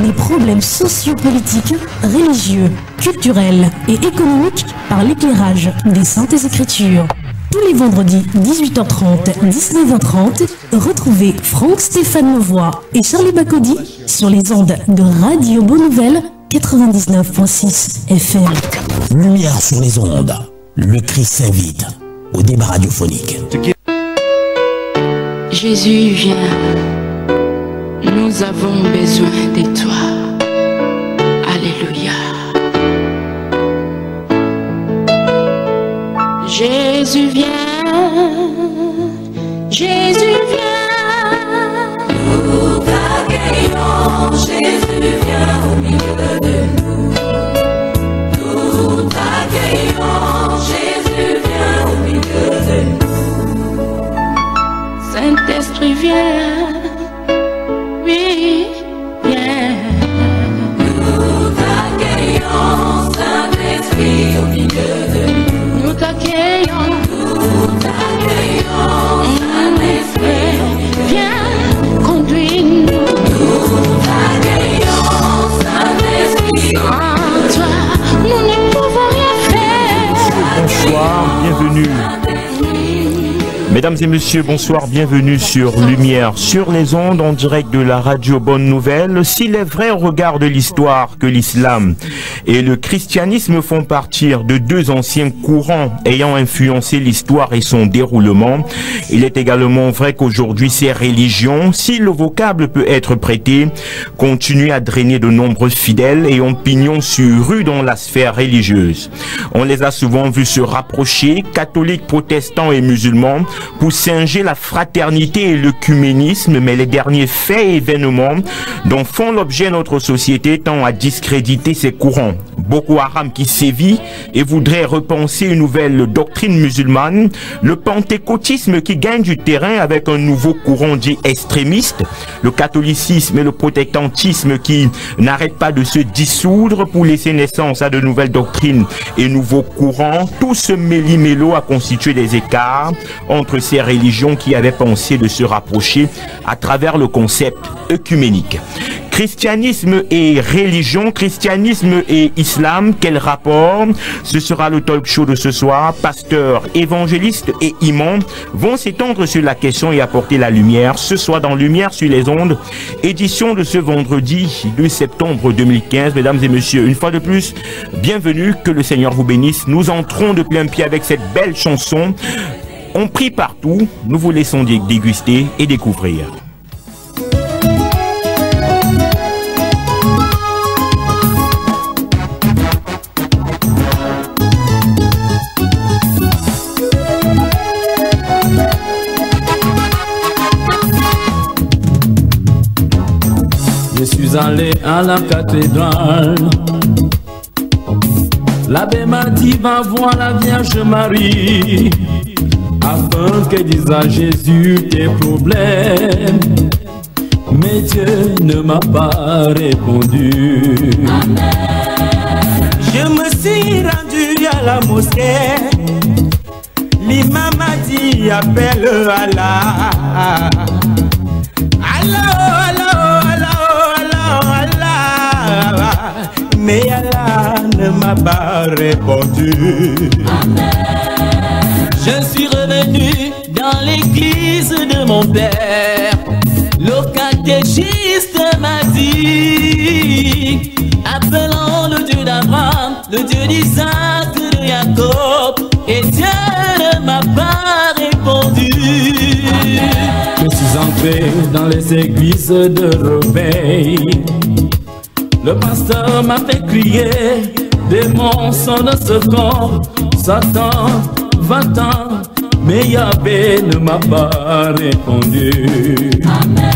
des problèmes sociopolitiques, religieux, culturels et économiques par l'éclairage des Saintes Écritures. Tous les vendredis 18h30, 19h30, retrouvez Franck Stéphane Levoix et Charlie Bacody sur les ondes de Radio Bonne Nouvelle 99.6 FM. Lumière sur les ondes. Le Christ s'invite au débat radiophonique. Jésus, viens. Nous avons besoin de toi. Alléluia. Jésus, viens. Jésus, viens. Nous t'accueillons. Jésus, viens au milieu de nous. Nous t'accueillons. Jésus, viens au milieu de nous. Saint-Esprit, viens. Oui, viens. Nous t'accueillons, Saint-Esprit, au milieu de nous. Nous t'accueillons. Nous t'accueillons, Saint-Esprit. Viens, conduis-nous. Nous t'accueillons, Saint-Esprit. En toi, nous ne pouvons rien faire. Bonsoir, bienvenue. Mesdames et messieurs, bonsoir, bienvenue sur Lumière sur les ondes en direct de la radio Bonne Nouvelle. S'il est vrai au regard de l'histoire que l'islam et le christianisme font partir de deux anciens courants ayant influencé l'histoire et son déroulement, il est également vrai qu'aujourd'hui ces religions, si le vocable peut être prêté, continuent à drainer de nombreux fidèles et ont pignon sur rue dans la sphère religieuse. On les a souvent vus se rapprocher, catholiques, protestants et musulmans, pour singer la fraternité et l'œcuménisme, mais les derniers faits et événements dont font l'objet notre société tend à discréditer ces courants. Boko Haram qui sévit et voudrait repenser une nouvelle doctrine musulmane, le pentecôtisme qui gagne du terrain avec un nouveau courant dit extrémiste, le catholicisme et le protestantisme qui n'arrêtent pas de se dissoudre pour laisser naissance à de nouvelles doctrines et nouveaux courants, tout ce méli-mélo a constitué des écarts entre ces religions qui avaient pensé de se rapprocher à travers le concept œcuménique. Christianisme et religion, christianisme et islam, quel rapport? Ce sera le talk show de ce soir. Pasteurs, évangélistes et imams vont s'étendre sur la question et apporter la lumière. Ce soir dans Lumière sur les ondes, édition de ce vendredi 2 septembre 2015. Mesdames et messieurs, une fois de plus, bienvenue, que le Seigneur vous bénisse. Nous entrons de plein pied avec cette belle chanson. On prie partout, nous vous laissons déguster et découvrir. Je suis allé à la cathédrale. L'abbé m'a dit va voir la Vierge Marie, afin qu'elle dise à Jésus tes problèmes. Mais Dieu ne m'a pas répondu. Amen. Je me suis rendu à la mosquée. L'imam m'a dit appelle Allah. Allah, Allah, Allah, Allah, Allah. Mais Allah ne m'a pas répondu. Amen. Je suis revenu dans l'église de mon père. Le catéchiste m'a dit appelons le Dieu d'Abraham, le Dieu d'Isaac, de Jacob. Et Dieu ne m'a pas répondu. Amen. Je suis entré dans les églises de réveil. Le pasteur m'a fait crier, démons sont dans ce corps, Satan, va-t'en, mais Yahvé ne m'a pas répondu. Amen.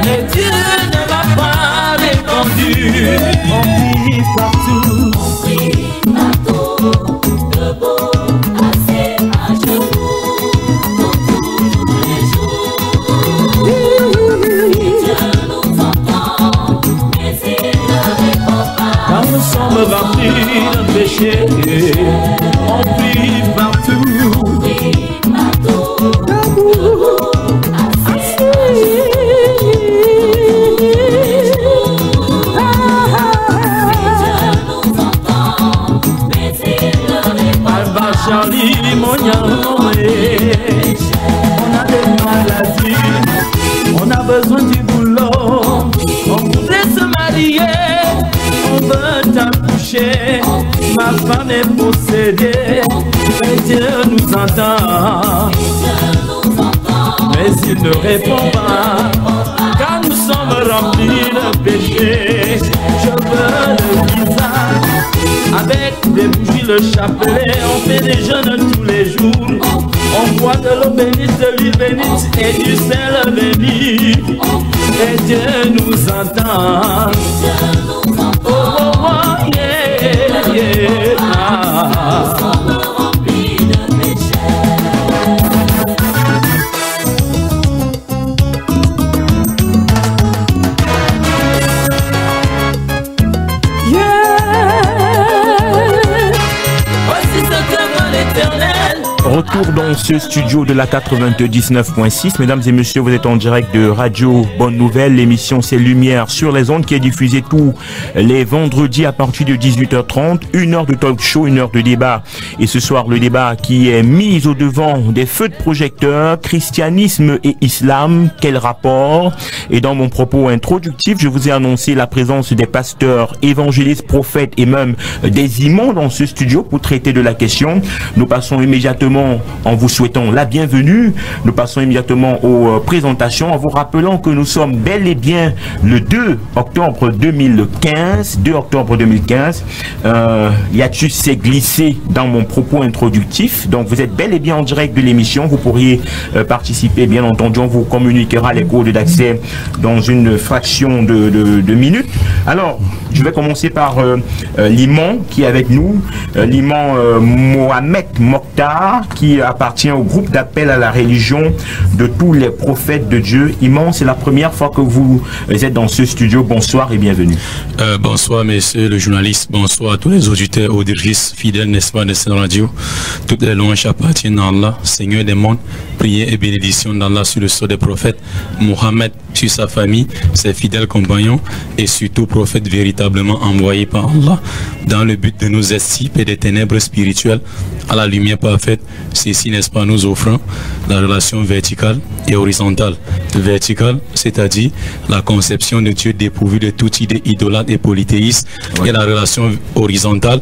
Mais Dieu ne m'a pas répondu. On prie partout, On prie partout, debout, assis, à genoux, dans tous les jours. Et Dieu nous entend, mais il ne répond pas. car nous sommes remplis de péché. On prie partout, On prie partout, debout, assis, à genoux, dans tous les jours. femme est possédée, mais Dieu nous entend. Mais il ne répond pas, car nous sommes remplis de péché. Je veux le visage, avec des bougies, le chapelet. On fait des jeûnes tous les jours. On boit de l'eau bénite, de l'huile bénite et du sel béni. Et Dieu nous entend. Oh, oh, oh, yeah, yeah. Ah. Retour dans ce studio de la 99.6. Mesdames et messieurs, vous êtes en direct de Radio Bonne Nouvelle. L'émission c'est Lumière sur les ondes qui est diffusée tous les vendredis à partir de 18h30. 1 heure de talk show, 1 heure de débat. Et ce soir, le débat qui est mis au devant des feux de projecteurs, christianisme et islam, quel rapport? Et dans mon propos introductif, je vous ai annoncé la présence des pasteurs, évangélistes, prophètes et même des imams dans ce studio pour traiter de la question. Nous passons immédiatement, en vous souhaitant la bienvenue, nous passons immédiatement aux présentations en vous rappelant que nous sommes bel et bien le 2 octobre 2015. 2 octobre 2015. Hiatus s'est glissé dans mon propos introductif. Donc vous êtes bel et bien en direct de l'émission. Vous pourriez participer, bien entendu. On vous communiquera les codes d'accès dans une fraction de minutes. Alors, je vais commencer par l'imam qui est avec nous, l'imam Mohamed Mokhtar, qui appartient au groupe d'appel à la religion de tous les prophètes de Dieu. Imam, c'est la première fois que vous êtes dans ce studio. Bonsoir et bienvenue. Bonsoir, messieurs le journaliste. Bonsoir à tous les auditeurs, auditrices, fidèles, n'est-ce pas, de cette radio. Toutes les louanges appartiennent à Allah, Seigneur des mondes. Prière et bénédiction d'Allah sur le sceau des prophètes, Mohammed sur sa famille, ses fidèles compagnons et surtout prophète véritablement envoyé par Allah dans le but de nous extirper des ténèbres spirituelles à la lumière parfaite. Ceci, n'est-ce pas, nous offrant la relation verticale et horizontale. Verticale, c'est-à-dire la conception de Dieu dépourvu de toute idée idolâtre et polythéiste, et la relation horizontale,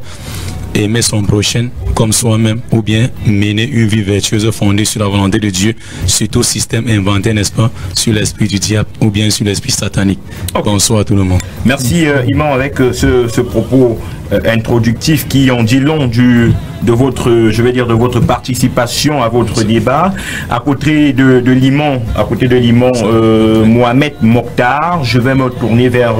aimer son prochain comme soi-même, ou bien mener une vie vertueuse fondée sur la volonté de Dieu, sur tout système inventé, n'est-ce pas, sur l'esprit du diable ou bien sur l'esprit satanique. Bonsoir à tout le monde. Merci Imam, avec ce propos introductif qui en dit long de votre, je vais dire, de votre participation à votre débat. À côté de l'imam, Mohamed Mokhtar, je vais me tourner vers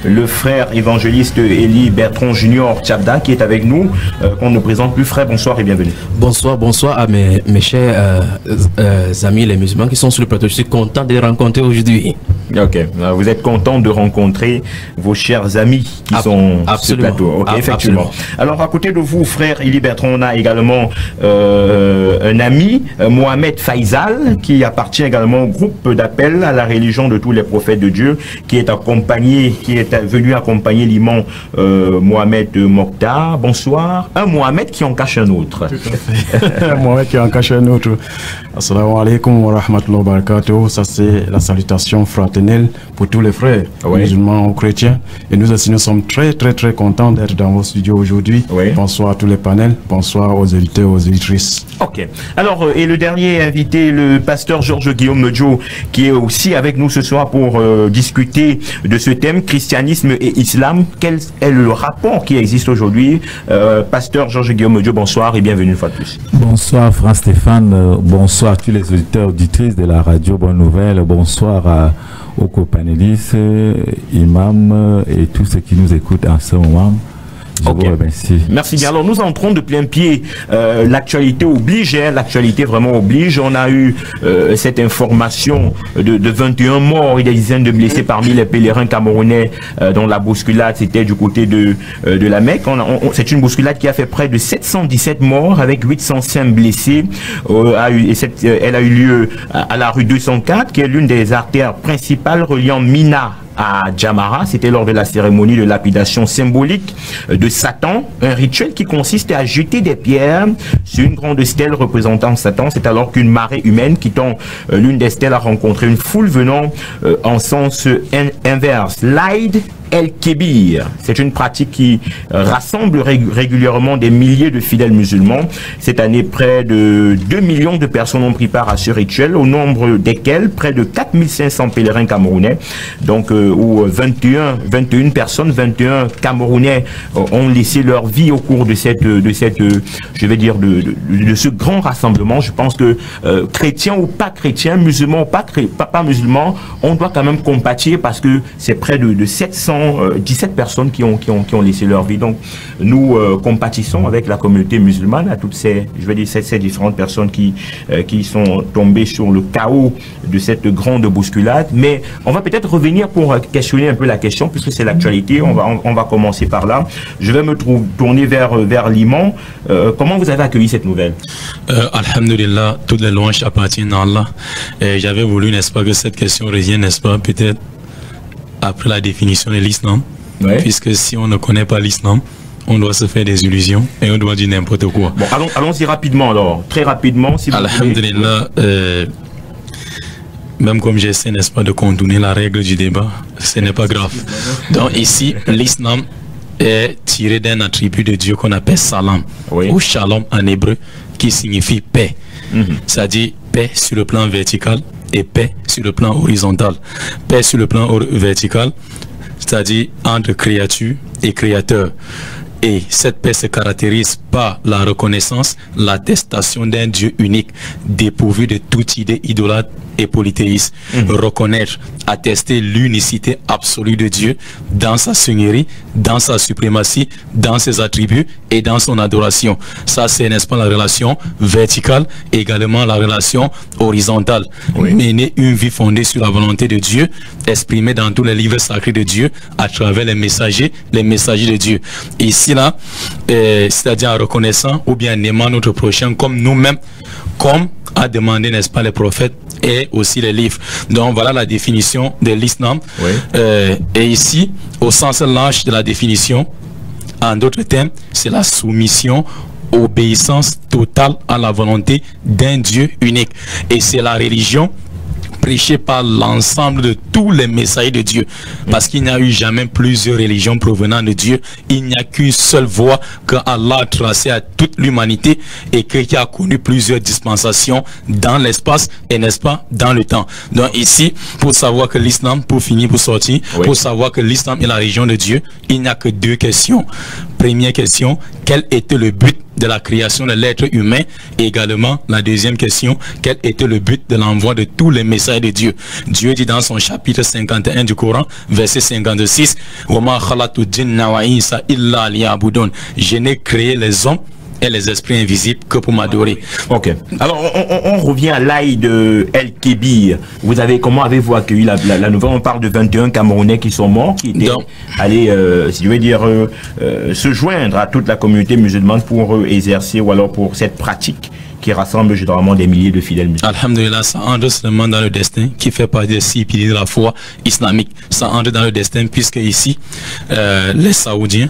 le frère évangéliste Élie Bertrand Junior Tchabda qui est avec nous, qu'on ne présente plus. Frère, bonsoir et bienvenue. Bonsoir à mes chers amis les musulmans qui sont sur le plateau. Je suis content de les rencontrer aujourd'hui. Ok, vous êtes content de rencontrer vos chers amis qui sont sur le plateau. Okay, effectivement. Alors à côté de vous, frère Élie Bertrand, on a également un ami, Mohamed Faisal, qui appartient également au groupe d'appel à la religion de tous les prophètes de Dieu, qui est venu accompagner l'imam Mohamed Mokhtar. Bonsoir. Un Mohamed qui en cache un autre. Tout à fait. Un Mohamed qui en cache un autre. Assalamu alaikum wa rahmatullahi wa barakatuh. Ça c'est la salutation fraternelle pour tous les frères musulmans ou chrétiens. Et nous aussi, nous sommes très contents d'être dans vos studios aujourd'hui. Bonsoir à tous les panels. Bonsoir aux éditeurs, aux éditrices. Ok. Alors, et le dernier invité, le pasteur Georges Guillaume Medjo, qui est aussi avec nous ce soir pour discuter de ce thème, christianisme et islam. Quel est le rapport qui existe aujourd'hui? Pasteur Georges Guillaume Medjo, bonsoir et bienvenue une fois de plus. Bonsoir Franck Stéphane, bonsoir à tous les auditeurs, auditrices de la radio Bonne Nouvelle, bonsoir aux copanélistes, imams et tous ceux qui nous écoutent en ce moment. Merci bien. Alors nous entrons de plein pied. L'actualité oblige, l'actualité vraiment oblige. On a eu cette information de 21 morts et des dizaines de blessés parmi les pèlerins camerounais dont la bousculade c'était du côté de la Mecque. C'est une bousculade qui a fait près de 717 morts avec 805 blessés. Elle a eu lieu à la rue 204 qui est l'une des artères principales reliant Mina à Djamara. C'était lors de la cérémonie de lapidation symbolique de Satan, un rituel qui consiste à jeter des pierres sur une grande stèle représentant Satan. C'est alors qu'une marée humaine quittant l'une des stèles a rencontré une foule venant en sens inverse. L'Aïd El Kébir. C'est une pratique qui rassemble régulièrement des milliers de fidèles musulmans. Cette année, près de 2 millions de personnes ont pris part à ce rituel, au nombre desquels près de 4500 pèlerins camerounais, donc où 21 Camerounais ont laissé leur vie au cours de cette je vais dire de ce grand rassemblement. Je pense que chrétiens ou pas chrétiens, musulmans ou pas musulmans, on doit quand même compatir parce que c'est près de 717 personnes qui ont laissé leur vie. Donc nous compatissons avec la communauté musulmane, à toutes ces différentes personnes qui sont tombées sur le chaos de cette grande bousculade. Mais on va peut-être revenir pour questionner un peu la question, puisque c'est l'actualité. On va commencer par là. Je vais me tourner vers Liman. Comment vous avez accueilli cette nouvelle? Alhamdulillah, toutes les louanges appartiennent à Allah. J'avais voulu, n'est-ce pas, que cette question revienne, n'est-ce pas, peut-être après la définition de l'islam. Ouais. Puisque si on ne connaît pas l'islam, on doit se faire des illusions et on doit dire n'importe quoi. Bon, allons-y rapidement alors, très rapidement. Si Alhamdulillah, même comme j'essaie, n'est-ce pas, de contourner la règle du débat, ce n'est pas grave. Donc ici, l'islam est tiré d'un attribut de Dieu qu'on appelle salam, ou shalom en hébreu, qui signifie paix. C'est-à-dire paix sur le plan vertical et paix sur le plan horizontal. Paix sur le plan vertical, c'est-à-dire entre créature et créateur. Et cette paix se caractérise par la reconnaissance, l'attestation d'un Dieu unique, dépourvu de toute idée idolâtre et polythéiste. Reconnaître, attester l'unicité absolue de Dieu dans sa seigneurie, dans sa suprématie, dans ses attributs et dans son adoration. Ça, c'est, n'est-ce pas, la relation verticale, également la relation horizontale. Mener une vie fondée sur la volonté de Dieu, exprimée dans tous les livres sacrés de Dieu, à travers les messagers de Dieu. Ici, là, c'est-à-dire en reconnaissant ou bien en aimant notre prochain comme nous-mêmes, comme a demandé, n'est-ce pas, les prophètes et aussi les livres. Donc voilà la définition de l'islam. Et ici, au sens large de la définition, en d'autres termes, c'est la soumission, obéissance totale à la volonté d'un Dieu unique. Et c'est la religion prêchée par l'ensemble de tous les messagers de Dieu, parce qu'il n'y a eu jamais plusieurs religions provenant de Dieu. Il n'y a qu'une seule voie que Allah a tracée à toute l'humanité et qui a connu plusieurs dispensations dans l'espace et, n'est-ce pas, dans le temps. Donc ici, pour savoir que l'islam, pour finir, pour sortir, pour savoir que l'islam est la religion de Dieu, il n'y a que deux questions. Première question, quel était le but de la création de l'être humain? Et également, la deuxième question, quel était le but de l'envoi de tous les messages de Dieu? Dieu dit dans son chapitre 51 du Coran, verset 56, je n'ai créé les hommes et les esprits invisibles que pour m'adorer. Ok. Alors, on revient à l'ail de El Kébir. Comment avez-vous accueilli la nouvelle? On parle de 21 Camerounais qui sont morts, qui étaient allés, si je veux dire, se joindre à toute la communauté musulmane pour exercer, ou alors pour cette pratique qui rassemble généralement des milliers de fidèles musulmans. Alhamdulillah, ça entre seulement dans le destin qui fait partie des 6 piliers de la foi islamique. Ça entre dans le destin puisque ici, les Saoudiens,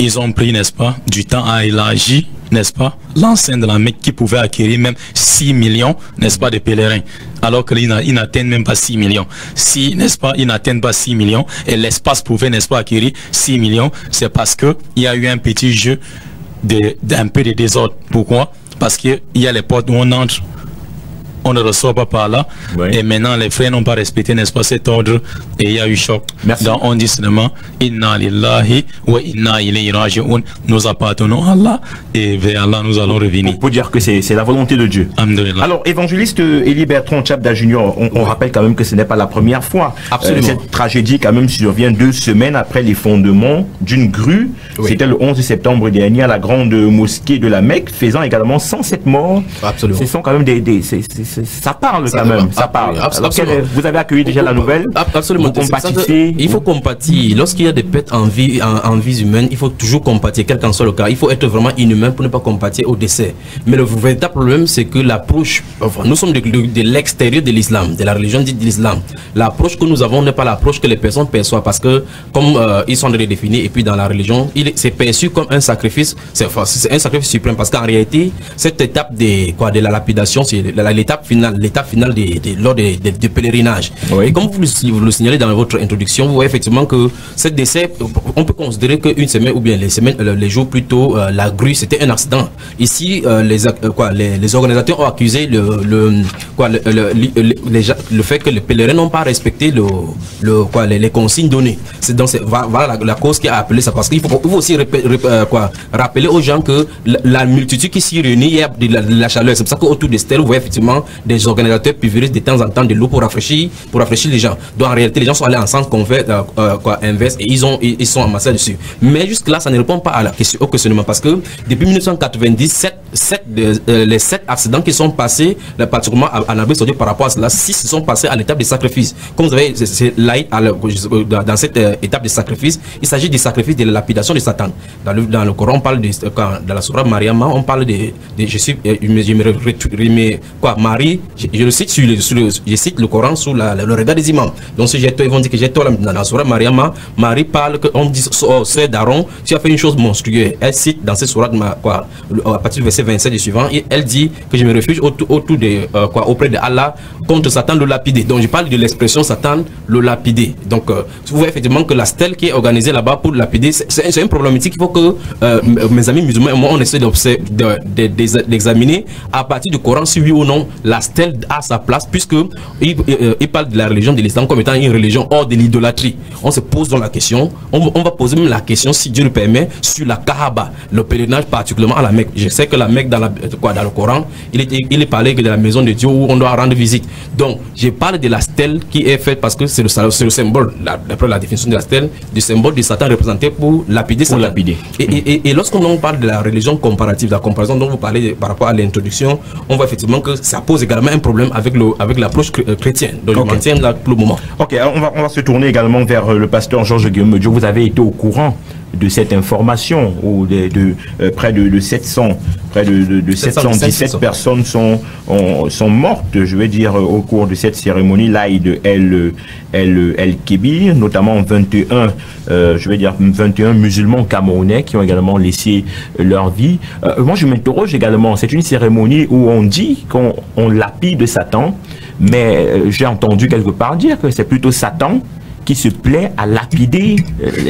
ils ont pris, n'est-ce pas, du temps à élargir, n'est-ce pas, l'enceinte de la Mecque qui pouvait acquérir même 6 millions, n'est-ce pas, de pèlerins. Alors qu'ils n'atteignent même pas 6 millions. Si, n'est-ce pas, ils n'atteignent pas 6 millions et l'espace pouvait, n'est-ce pas, acquérir 6 millions, c'est parce que il y a eu un petit jeu d'un peu de désordre. Pourquoi? Parce qu'il y a les portes où on entre, on ne ressort pas par là. Et maintenant, les frères n'ont pas respecté, n'est-ce pas, cet ordre et il y a eu choc. Donc on dit seulement Inna lillahi wa inna ilayhi raji'un. Nous appartenons à Allah et vers Allah nous allons revenir. Pour dire que c'est la volonté de Dieu. Alors, évangéliste Élie Bertrand Tchapda Junior, on rappelle quand même que ce n'est pas la première fois. Cette tragédie quand même survient 2 semaines après l'effondrement d'une grue. C'était le 11 septembre dernier à la grande mosquée de la Mecque, faisant également 107 morts. Ce sont quand même ça parle quand même, ça parle. Alors, vous avez accueilli déjà la nouvelle? Absolument. Il faut compatir. Lorsqu'il y a des pertes en vie humaine, il faut toujours compatir, quel qu'en soit le cas. Il faut être vraiment inhumain pour ne pas compatir au décès. Mais le véritable problème, c'est que l'approche, nous sommes de l'extérieur de l'islam, de la religion dite de l'islam. L'approche que nous avons n'est pas l'approche que les personnes perçoivent, parce que comme ils sont redéfinis, et puis dans la religion, c'est perçu comme un sacrifice, c'est un sacrifice suprême, parce qu'en réalité, cette étape de la lapidation, c'est l'étape final lors des pèlerinages. Oui. Et comme vous le signalez dans votre introduction, vous voyez effectivement que cette décès, on peut considérer qu'une semaine ou bien les jours plus tôt, la grue, c'était un accident. Ici, les organisateurs ont accusé le fait que les pèlerins n'ont pas respecté les consignes données. C'est donc voilà la cause qui a appelé ça, parce qu'il faut aussi rappeler aux gens que la multitude qui s'y réunit, il y a de la chaleur. C'est pour ça qu'autour des stèles, vous voyez effectivement des organisateurs pulvérisent de temps en temps de l'eau pour rafraîchir les gens. Donc en réalité, les gens sont allés en sens inverse et ils sont amassés dessus. Mais jusque là, ça ne répond pas à la question, au questionnement, parce que depuis 1990, les 7 accidents qui sont passés, particulièrement en Arabie Saoudite par rapport à cela, 6 sont passés à l'étape des sacrifices. Comme vous savez, dans cette étape de sacrifice, il s'agit du sacrifice de la lapidation de Satan. Dans le Coran, on parle dans la sourate Mariama, on parle Marie, je cite le Coran sous le regard des imams. Donc si j'ai tort, ils vont dire que j'ai tort. Dans la sourate Mariama, Marie parle qu'on dit sœur d'Aaron, tu as fait une chose monstrueuse. Elle cite dans cette sourate à partir du verset 27 et suivant, et elle dit que je me refuge auprès de Allah contre Satan le lapidé. Donc je parle de l'expression Satan le lapidé. Donc vous voyez effectivement que la stèle qui est organisée là-bas pour le lapider, c'est une problématique. Il faut que mes amis musulmans et moi on essaie d'examiner à partir du Coran si oui ou non la stèle a sa place, puisque il parle de la religion de l'islam comme étant une religion hors de l'idolâtrie. On se pose donc la question, on va poser même la question, si Dieu le permet, sur la Kaaba, le pèlerinage particulièrement à la Mecque. Je sais que la Mecque dans le Coran, il est parlé que de la maison de Dieu où on doit rendre visite. Donc je parle de la stèle qui est faite parce que c'est le symbole, d'après la définition de la stèle, du symbole de Satan représenté pour lapider Satan. Et lorsqu'on parle de la religion comparative, la comparaison dont vous parlez par rapport à l'introduction, on voit effectivement que ça pose également un problème avec l'approche chrétienne. Donc je maintiens là pour le moment. Ok, on va se tourner également vers le pasteur Georges Guillaume Diop. Vous avez été au courant de cette information où près de 717 personnes sont mortes, je vais dire, au cours de cette cérémonie l'Aïd el-Kébir, notamment 21 musulmans camerounais qui ont également laissé leur vie. Moi je m'interroge également, c'est une cérémonie où on dit qu'on lapide Satan, mais j'ai entendu quelque part dire que c'est plutôt Satan qui se plaît à lapider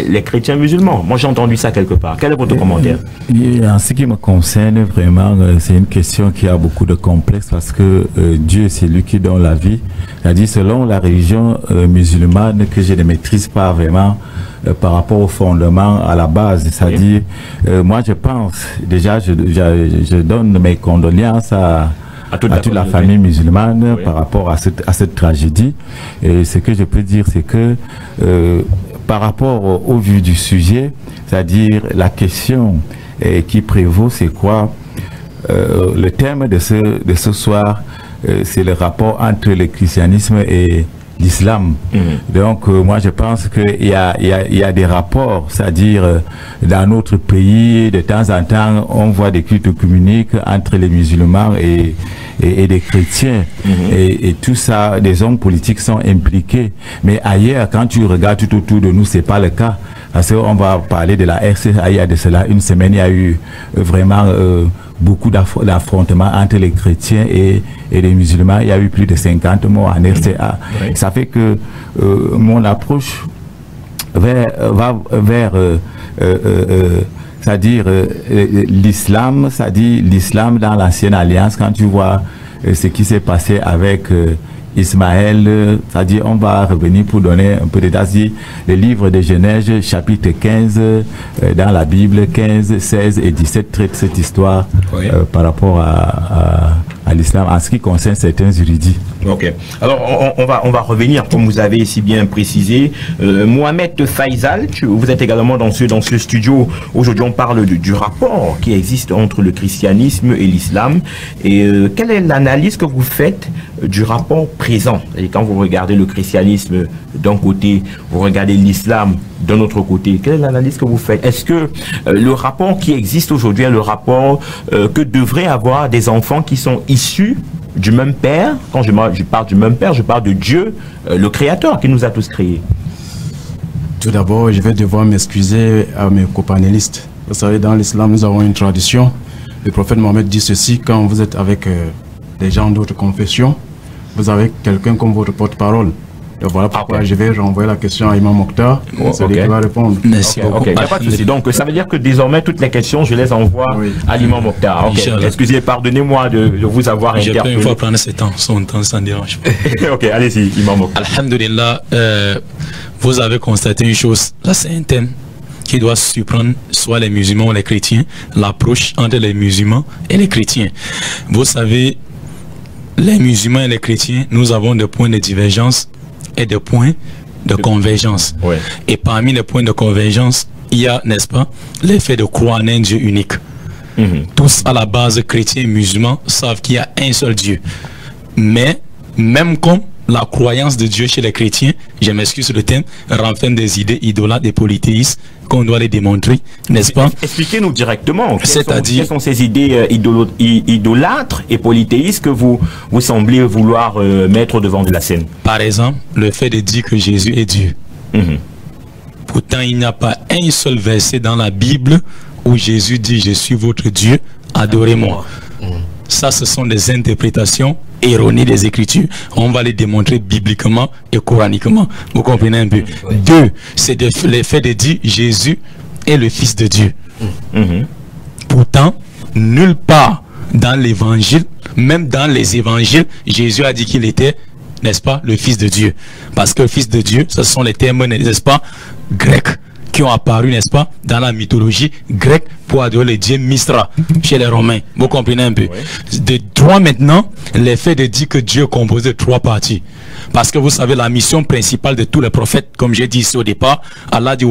les chrétiens musulmans. Moi, j'ai entendu ça quelque part. Quel est votre commentaire? En ce qui me concerne, vraiment, c'est une question qui a beaucoup de complexe parce que Dieu, c'est lui qui donne la vie. C'est-à-dire, selon la religion musulmane que je ne maîtrise pas vraiment par rapport au fondement, à la base. C'est-à-dire, moi, je pense, déjà, je donne mes condoléances à toute la famille musulmane par rapport à cette tragédie. Et ce que je peux dire, c'est que par rapport au vu du sujet, c'est-à-dire la question qui prévaut, c'est quoi? Le thème de ce soir, c'est le rapport entre le christianisme et l'islam. Donc moi je pense qu'il y a des rapports, c'est-à-dire dans notre pays de temps en temps on voit des cultes communiques entre les musulmans et des chrétiens et tout ça, des hommes politiques sont impliqués, mais ailleurs quand tu regardes tout autour de nous c'est pas le cas, parce qu'on va parler de la RCA. Il y a de cela une semaine, il y a eu vraiment beaucoup d'affrontements entre les chrétiens et les musulmans. Il y a eu plus de 50 morts en RCA. Ça fait que mon approche va vers c'est-à-dire l'islam, c'est-à-dire l'islam dans l'ancienne alliance. Quand tu vois ce qui s'est passé avec Ismaël, c'est-à-dire on va revenir pour donner un peu de dates. Le livre de Genèse chapitre 15 dans la Bible, 15, 16 et 17 traite cette histoire par rapport à l'islam en ce qui concerne certains érudits. Ok. Alors on va revenir, comme vous avez si bien précisé. Mohamed Faisal, vous êtes également dans ce studio. Aujourd'hui on parle du rapport qui existe entre le christianisme et l'islam. Et quelle est l'analyse que vous faites du rapport présent? Et quand vous regardez le christianisme d'un côté, vous regardez l'islam d'un autre côté, quelle est l'analyse que vous faites? Est-ce que le rapport qui existe aujourd'hui est le rapport que devraient avoir des enfants qui sont issus du même père? Quand je parle du même père, je parle de Dieu, le créateur qui nous a tous créés. Tout d'abord, je vais devoir m'excuser à mes copanélistes. Vous savez, dans l'islam, nous avons une tradition. Le prophète Mohammed dit ceci: quand vous êtes avec des gens d'autres confessions, vous avez quelqu'un comme votre porte-parole. Et voilà pourquoi je vais renvoyer la question à Imam Mokhtar. C'est lui qui va répondre. Merci beaucoup. Il n'y a pas de souci. Donc, ça veut dire que désormais, toutes les questions, je les envoie à l'Imam Mokhtar. Excusez, pardonnez-moi de vous avoir interpellé. Je peux une fois prendre son temps, ça ne dérange pas. Ok, allez-y, Imam Mokhtar. Alhamdulillah, vous avez constaté une chose. Là, c'est un thème qui doit surprendre soit les musulmans ou les chrétiens, l'approche entre les musulmans et les chrétiens. Vous savez, les musulmans et les chrétiens, nous avons des points de divergence et des points de convergence. Ouais. Et parmi les points de convergence, il y a, n'est-ce pas, l'effet de croire en un Dieu unique. Tous à la base, chrétiens et musulmans, savent qu'il y a un seul Dieu. Mais, même comme la croyance de Dieu chez les chrétiens, je m'excuse sur le thème, renferme des idées idolâtres et polythéistes qu'on doit les démontrer, n'est-ce pas? Expliquez-nous directement. C'est-à-dire, quelles sont ces idées idolâtres et polythéistes que vous semblez vouloir mettre devant de la scène? Par exemple, le fait de dire que Jésus est Dieu. Pourtant, il n'y a pas un seul verset dans la Bible où Jésus dit « Je suis votre Dieu, adorez-moi ». Ça, ce sont des interprétations erronées des Écritures. On va les démontrer bibliquement et coraniquement. Vous comprenez un peu? Deux, c'est le fait de dire Jésus est le Fils de Dieu. Pourtant, nulle part dans l'Évangile, même dans les Évangiles, Jésus a dit qu'il était, n'est-ce pas, le Fils de Dieu. Parce que le Fils de Dieu, ce sont les termes, n'est-ce pas, grecs, qui ont apparu, n'est-ce pas, dans la mythologie grecque pour adorer le dieu Mistra chez les Romains. Vous comprenez un peu? De droit maintenant, l'effet de dire que Dieu est composé de trois parties. Parce que vous savez, la mission principale de tous les prophètes, comme j'ai dit ici au départ, Allah dit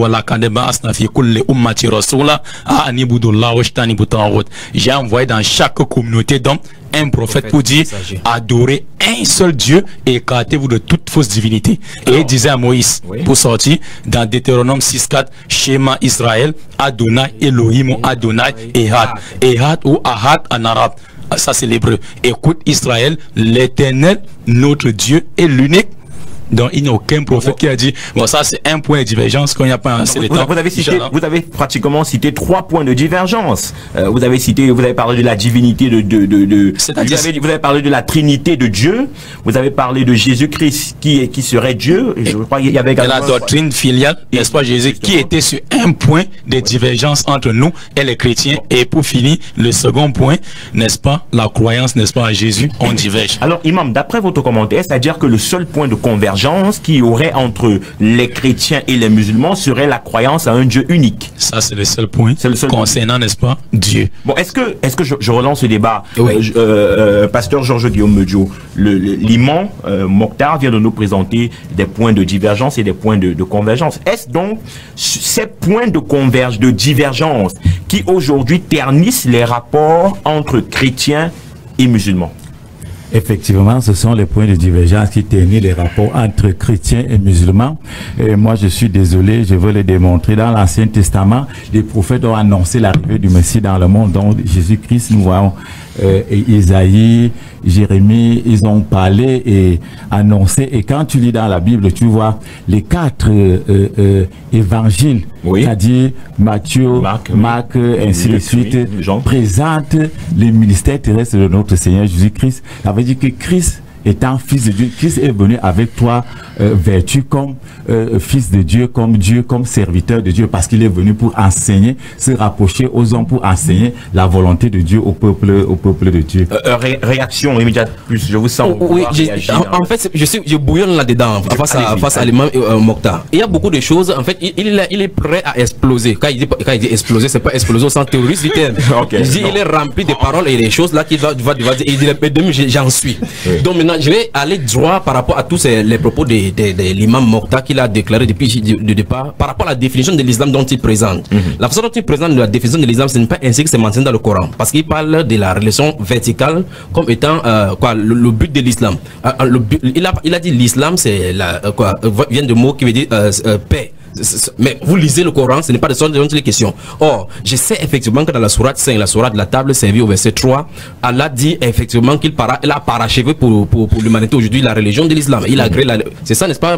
j'ai envoyé dans chaque communauté d'hommes un prophète pour dire adorez un seul Dieu et écartez-vous de toute fausse divinité. Et il disait à Moïse pour sortir dans Deutéronome 6.4 Shema Israël Adonai Elohim Adonai Ehad. Ehad ou Ahad en arabe. Ça c'est l'hébreu. Écoute Israël, l'Éternel, notre Dieu est l'unique. Donc il n'y a aucun prophète qui a dit bon ça c'est un point de divergence quand il n'y a pas un seul temps. Vous avez pratiquement cité 3 points de divergence. Vous avez parlé de la divinité vous avez parlé de la Trinité de Dieu. Vous avez parlé de Jésus-Christ qui serait Dieu. Je crois qu'il y avait la doctrine filiale, n'est-ce pas, Jésus qui était sur un point de divergence entre nous et les chrétiens. Et pour finir, le second point, n'est-ce pas, la croyance, n'est-ce pas, à Jésus, on diverge. Alors imam, d'après votre commentaire, c'est-à-dire que le seul point de convergence qu'il y aurait entre les chrétiens et les musulmans serait la croyance à un Dieu unique. Ça c'est le seul point concernant, n'est-ce pas, Dieu. Bon, est-ce que je relance le débat? Pasteur Georges Guillaume Medio, l'imam Mokhtar vient de nous présenter des points de divergence et des points de convergence. Est-ce donc ces points de divergence qui aujourd'hui ternissent les rapports entre chrétiens et musulmans? Effectivement, ce sont les points de divergence qui ternissent les rapports entre chrétiens et musulmans. Et moi, je suis désolé, je veux les démontrer. Dans l'Ancien Testament, les prophètes ont annoncé l'arrivée du Messie dans le monde. Donc, Jésus-Christ, nous voyons Isaïe, Jérémie, ils ont parlé et annoncé. Et quand tu lis dans la Bible, tu vois les 4 évangiles, c'est-à-dire Matthieu, Marc, ainsi de suite, présentent les ministères terrestres de notre Seigneur Jésus-Christ. Ça veut dire que Christ, étant fils de Dieu, Christ est venu avec 3 vertus comme fils de Dieu, comme serviteur de Dieu, parce qu'il est venu pour enseigner, se rapprocher aux hommes, pour enseigner la volonté de Dieu au peuple de Dieu. Réaction immédiate, plus je vous sens. Oui, en fait, je bouillonne là-dedans face à l'imam Mokhtar. Il y a beaucoup de choses, en fait, il est prêt à exploser. Quand il dit exploser, c'est pas exploser au sens terroriste du terme. Il est rempli de paroles et des choses là qu'il va dire, et il dit, j'en suis. Donc maintenant, je vais aller droit par rapport à tous les propos de l'imam Mokhtar qu'il a déclaré depuis le départ par rapport à la définition de l'islam dont il présente. La façon dont il présente la définition de l'islam, ce n'est pas ainsi que c'est mentionné dans le Coran, parce qu'il parle de la relation verticale comme étant le but de l'islam. Il a dit l'islam c'est vient de mots qui veut dire paix. Mais vous lisez le Coran, ce n'est pas de ça dont il est question. Or, je sais effectivement que dans la sourate 5, la sourate de la table servie au verset 3, Allah dit effectivement qu'il a parachevé pour l'humanité aujourd'hui la religion de l'islam. Il a créé c'est ça, n'est-ce pas,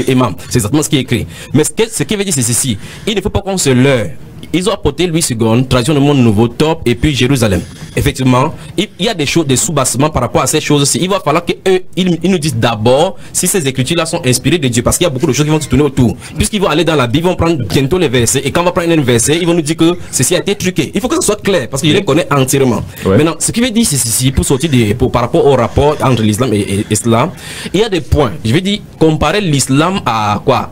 imam? C'est exactement ce qui est écrit. Mais ce qu'il veut dire, c'est ceci. Il ne faut pas qu'on se leurre. Ils ont apporté Louis II, tradition du monde nouveau, top, et puis Jérusalem. effectivement, il y a des choses, des sous-bassements par rapport à ces choses-ci. Il va falloir qu'eux, ils nous disent d'abord si ces écritures-là sont inspirées de Dieu, parce qu'il y a beaucoup de choses qui vont se tourner autour. Puisqu'ils vont aller dans la Bible, ils vont prendre bientôt les versets, et quand on va prendre un verset, ils vont nous dire que ceci a été truqué. Il faut que ce soit clair, parce que je les connais entièrement. Maintenant, ce qui veut dire, c'est ceci, pour sortir par rapport au rapport entre l'islam et l'islam, il y a des points. Je vais dire, comparer l'islam à quoi,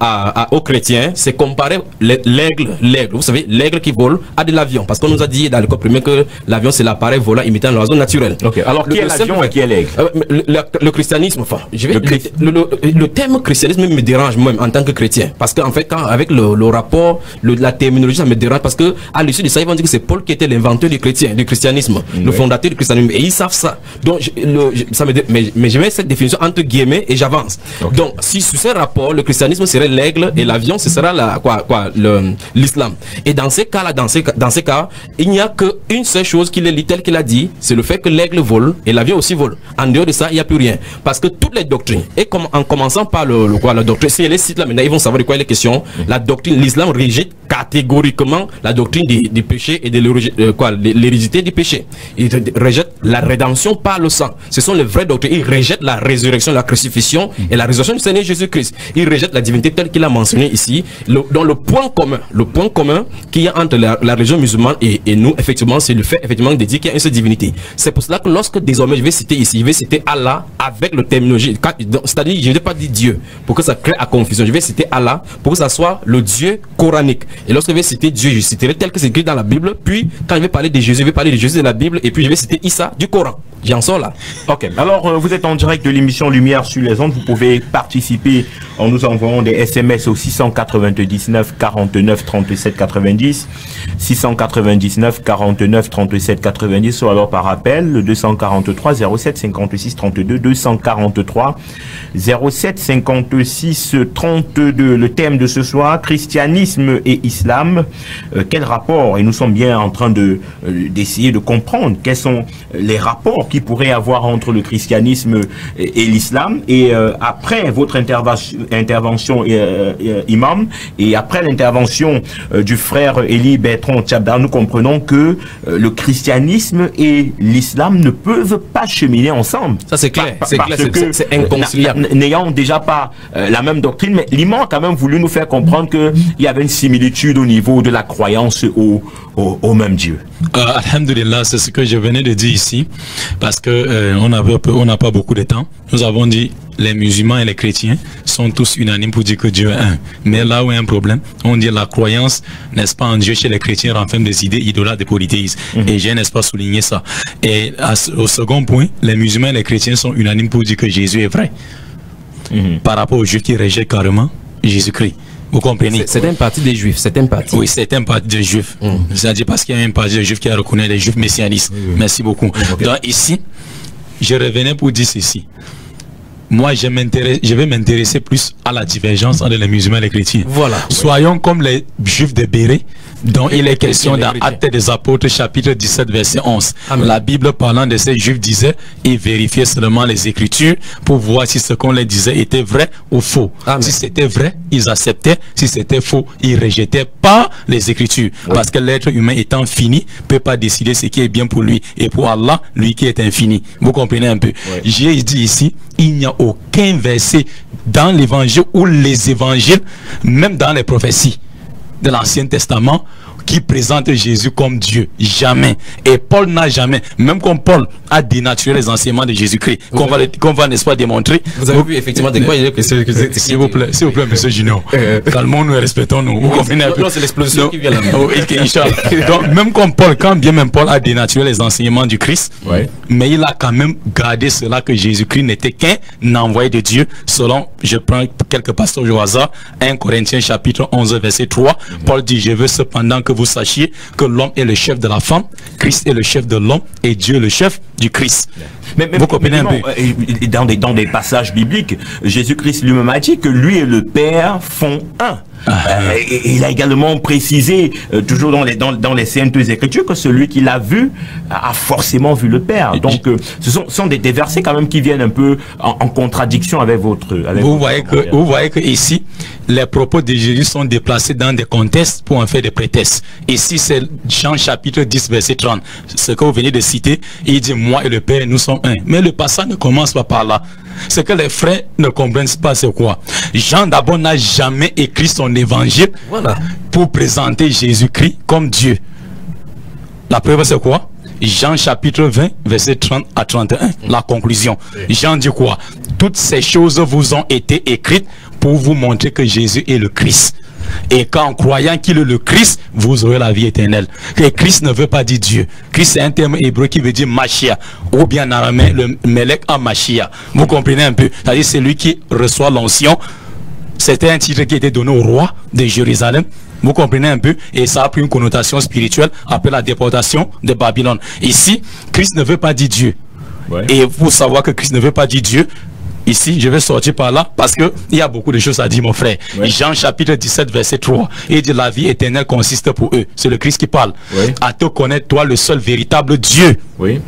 aux chrétiens, c'est comparer l'aigle, vous savez, l'aigle qui vole à de l'avion, parce qu'on nous a dit dans le code premier que l'avion c'est l'appareil volant imitant l'oiseau naturel. Alors qui est l'avion et qui est l'aigle? Le christianisme, enfin, le terme christianisme me dérange moi en tant que chrétien, parce qu'en fait, avec le rapport, la terminologie, ça me dérange, parce que à l'issue de ça, ils vont dire que c'est Paul qui était l'inventeur du christianisme, le fondateur du christianisme, et ils savent ça. Donc, mais je mets cette définition entre guillemets et j'avance. Donc, si sur ce rapport, le christianisme serait l'aigle et l'avion, ce sera l'islam. Et dans ces cas-là, dans ces cas, il n'y a qu'une seule chose qu'il est tel qu'il a dit, c'est le fait que l'aigle vole et l'avion aussi vole. En dehors de ça, il n'y a plus rien. Parce que toutes les doctrines, et en commençant par la doctrine, si les sites là maintenant, ils vont savoir de quoi il est question. La doctrine, l'islam rejette catégoriquement la doctrine du péché et de l'hérédité du péché. Il rejette la rédemption par le sang. Ce sont les vraies doctrines. Il rejette la résurrection, la crucifixion et la résurrection du Seigneur Jésus-Christ. Il rejette la divinité telle qu'il a mentionné ici. Dans le point commun qu'il y a entre la religion musulmane et nous, effectivement, c'est le fait effectivement de dire qu'il y a une seule divinité. C'est pour cela que lorsque désormais je vais citer ici, je vais citer Allah avec le terminologie. C'est-à-dire, je ne vais pas dire Dieu pour que ça crée à confusion. Je vais citer Allah pour que ça soit le Dieu coranique. Et lorsque je vais citer Dieu, je citerai tel que c'est écrit dans la Bible. Puis, quand je vais parler de Jésus, je vais parler de Jésus de la Bible. Et puis, je vais citer Issa du Coran. J'en sors là. Ok. Alors, vous êtes en direct de l'émission Lumière sur les ondes. Vous pouvez participer en nous envoyant des SMS au 699 49 37 90. 699 49 37 90. Ou alors par appel, le 243 07 56 32. 243 07 56 32. Le thème de ce soir, christianisme et islam. Quel rapport? Et nous sommes bien en train d'essayer de comprendre quels sont les rapports qui pourrait avoir entre le christianisme et l'islam. Et après votre intervention imam, et après l'intervention du frère Élie Bertrand Tchabda, nous comprenons que le christianisme et l'islam ne peuvent pas cheminer ensemble. Ça c'est clair, c'est inconciliable. N'ayant déjà pas la même doctrine, mais l'imam a quand même voulu nous faire comprendre qu'il y avait une similitude au niveau de la croyance au même Dieu. Alhamdulillah, c'est ce que je venais de dire ici, parce que on n'a pas beaucoup de temps. Nous avons dit les musulmans et les chrétiens sont tous unanimes pour dire que Dieu est un. Mais là où il y a un problème, on dit la croyance, n'est-ce pas, en Dieu chez les chrétiens renferme des idées idolâtres de polythéisme. Et j'ai, n'est-ce pas, souligné ça. Et au second point, les musulmans et les chrétiens sont unanimes pour dire que Jésus est vrai. Par rapport aux juifs qui rejettent carrément Jésus-Christ. Vous comprenez? C'est un parti des juifs, c'est un parti. Oui, c'est un parti des juifs. C'est-à-dire parce qu'il y a un parti des juifs qui a reconnu les juifs messianistes. Merci beaucoup. Donc ici, je revenais pour dire ceci. Moi, je vais m'intéresser plus à la divergence entre les musulmans et les chrétiens. Voilà. Soyons comme les juifs de Béré, dont il est question dans Actes des Apôtres, chapitre 17, verset 11. Amen. La Bible parlant de ces juifs disait, ils vérifiaient seulement les Écritures pour voir si ce qu'on leur disait était vrai ou faux. Amen. Si c'était vrai, ils acceptaient. Si c'était faux, ils rejetaient pas les Écritures. Oui. Parce que l'être humain étant fini, peut pas décider ce qui est bien pour lui. Et pour Allah, lui qui est infini. Vous comprenez un peu? Oui. J'ai dit ici, il n'y a aucun verset dans l'évangile ou les évangiles, même dans les prophéties de l'Ancien Testament, qui présente Jésus comme Dieu. Jamais. Et Paul n'a jamais, même comme Paul a dénaturé les enseignements de Jésus-Christ, qu'on va n'est-ce pas démontrer. Vous avez vu effectivement de quoi il est question. S'il vous plaît, monsieur Junior, calmons-nous et respectons-nous. Vous comprenez un peu? Non, c'est l'explosion qui vient là. Donc, même comme Paul, quand bien même Paul a dénaturé les enseignements du Christ, mais il a quand même gardé cela que Jésus-Christ n'était qu'un envoyé de Dieu, selon, je prends quelques passages au hasard, 1 Corinthiens chapitre 11 verset 3, Paul dit, je veux cependant que vous sachiez que l'homme est le chef de la femme, Christ est le chef de l'homme et Dieu le chef du Christ. Vous comprenez un peu. Dans des passages bibliques, Jésus-Christ lui-même a dit que lui et le Père font un. Il a également précisé, toujours dans les Saintes Écritures, que celui qui l'a vu a forcément vu le Père. Donc, ce sont des versets quand même qui viennent un peu en contradiction avec votre... Vous voyez que ici, les propos de Jésus sont déplacés dans des contextes pour en faire des prétextes. Ici, c'est Jean chapitre 10, verset 30. Ce que vous venez de citer, il dit, moi et le Père, nous sommes un. Mais le passage ne commence pas par là. Ce que les frères ne comprennent pas, c'est quoi? Jean d'abord n'a jamais écrit son évangile pour présenter Jésus-Christ comme Dieu. La preuve, c'est quoi? Jean chapitre 20, verset 30 à 31. La conclusion. Jean dit quoi? Toutes ces choses vous ont été écrites pour vous montrer que Jésus est le Christ. Et qu'en croyant qu'il est le Christ, vous aurez la vie éternelle. Et Christ ne veut pas dire Dieu. Christ, c'est un terme hébreu qui veut dire Mashiach, ou bien en araméen le Melech à Mashiach. Vous comprenez un peu? C'est-à-dire c'est lui qui reçoit l'onction. C'était un titre qui était donné au roi de Jérusalem. Vous comprenez un peu? Et ça a pris une connotation spirituelle après la déportation de Babylone. Ici, Christ ne veut pas dire Dieu. Et pour savoir que Christ ne veut pas dire Dieu, ici, je vais sortir par là parce que il y a beaucoup de choses à dire, mon frère. Jean chapitre 17, verset 3. Il dit la vie éternelle consiste pour eux. C'est le Christ qui parle. À te connaître, toi, le seul véritable Dieu.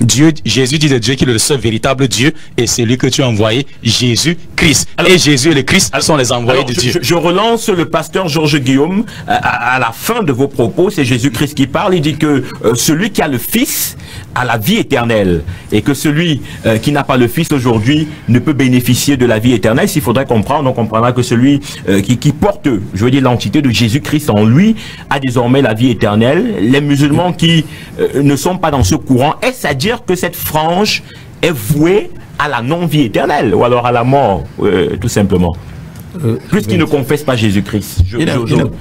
Dieu, Jésus dit de Dieu qu'il est le seul véritable Dieu et c'est lui que tu as envoyé, Jésus-Christ. Et Jésus et le Christ sont les envoyés de Dieu. Je relance le pasteur Georges Guillaume. À la fin de vos propos, c'est Jésus-Christ qui parle. Il dit que celui qui a le Fils a la vie éternelle et que celui qui n'a pas le Fils aujourd'hui ne peut bénéficier de la vie éternelle. S'il faudrait comprendre, on comprendra que celui qui porte, je veux dire, l'entité de Jésus-Christ en lui a désormais la vie éternelle. Les musulmans qui ne sont pas dans ce courant, est-ce à dire que cette frange est vouée à la non-vie éternelle ou alors à la mort, tout simplement? Puisqu'ils ne confessent pas Jésus-Christ.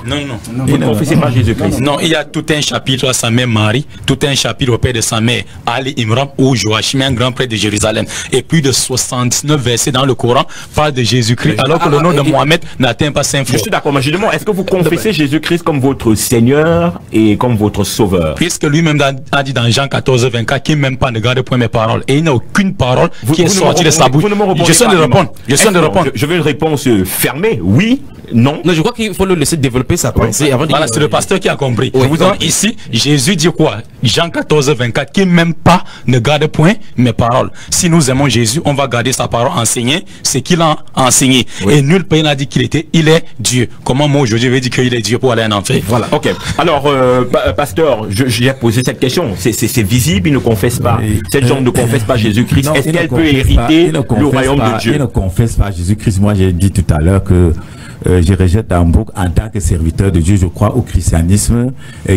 Non. Vous ne confessez pas Jésus-Christ. Non, il y a tout un chapitre à sa mère Marie, tout un chapitre au père de sa mère, Ali Imran ou Joachim, un grand prêtre de Jérusalem. Et plus de 69 versets dans le Coran parlent de Jésus-Christ, alors que le nom de Mohamed n'atteint pas 5 fois. Je suis d'accord, mais je demande, est-ce que vous confessez Jésus-Christ comme votre Seigneur et comme votre Sauveur? Puisque lui-même a dit dans Jean 14, 24, qu'il n'aime pas, ne garde point mes paroles. Et il n'y a aucune parole qui est sortie de sa bouche. Je suis de répondre. Je veux une réponse fermé, oui, non. Non, je crois qu'il faut le laisser développer sa pensée avant de... Voilà, c'est le pasteur qui a compris. Donc ici, Jésus dit quoi? Jean 14, 24, qui m'aime pas ne garde point mes paroles. Si nous aimons Jésus, on va garder sa parole enseignée, c'est qu'il a enseigné. Et nul pays n'a dit qu'il était, il est Dieu. Comment moi aujourd'hui je vais dire qu'il est Dieu pour aller en enfer? Voilà. Ok. Alors, pasteur, j'ai posé cette question. C'est visible, il ne confesse pas. Cette gens ne confesse pas Jésus-Christ. Est-ce qu'elle peut hériter le royaume de Dieu? Il ne confesse pas Jésus-Christ. Moi, j'ai dit tout à l'heure que je rejette en tant que serviteur de Dieu, je crois au christianisme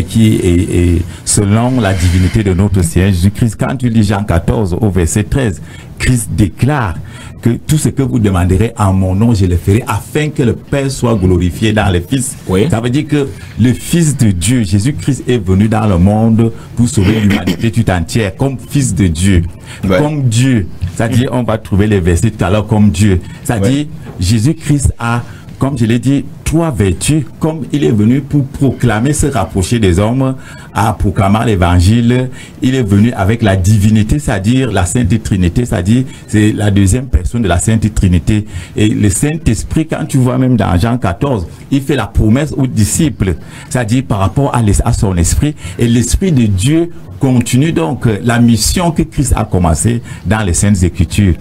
qui est selon la divinité de notre Seigneur Jésus-Christ. Quand tu lis Jean 14 au verset 13, Christ déclare que tout ce que vous demanderez en mon nom, je le ferai afin que le Père soit glorifié dans le Fils. Ça veut dire que le Fils de Dieu, Jésus-Christ, est venu dans le monde pour sauver l'humanité tout entière, comme Fils de Dieu, comme Dieu. C'est-à-dire, on va trouver les versets tout à l'heure comme Dieu. C'est-à-dire, Jésus-Christ a, comme je l'ai dit, trois vertus, comme il est venu pour proclamer, se rapprocher des hommes, à proclamant l'évangile. Il est venu avec la divinité, c'est-à-dire la Sainte Trinité, c'est-à-dire c'est la deuxième personne de la Sainte Trinité. Et le Saint-Esprit, quand tu vois même dans Jean 14, il fait la promesse aux disciples, c'est-à-dire par rapport à son esprit. Et l'Esprit de Dieu continue donc la mission que Christ a commencé dans les Saintes Écritures.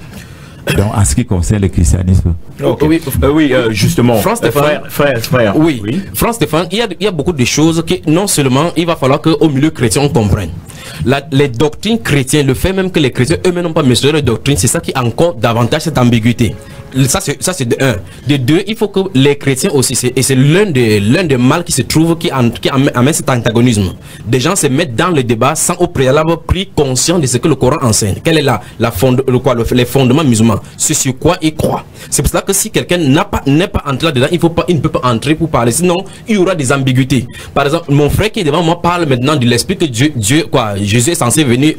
Donc, en ce qui concerne le christianisme. Oui, justement. Frère. Oui. Frère Stéphane, il y a beaucoup de choses que non seulement il va falloir qu'au milieu chrétien on comprenne. Les doctrines chrétiennes, le fait même que les chrétiens eux-mêmes n'ont pas mesuré les doctrines, c'est ça qui a encore davantage cette ambiguïté. Ça c'est de un. De deux, il faut que les chrétiens aussi, et c'est l'un des mal qui se trouve, qui amène cet antagonisme. Des gens se mettent dans le débat sans au préalable pris conscience de ce que le Coran enseigne. Quel est les fondements musulmans, ce sur quoi ils croient. C'est pour cela que si quelqu'un n'est pas entré là-dedans, il ne peut pas entrer pour parler, sinon il y aura des ambiguïtés. Par exemple, mon frère qui est devant moi parle maintenant de l'esprit que Jésus est censé venir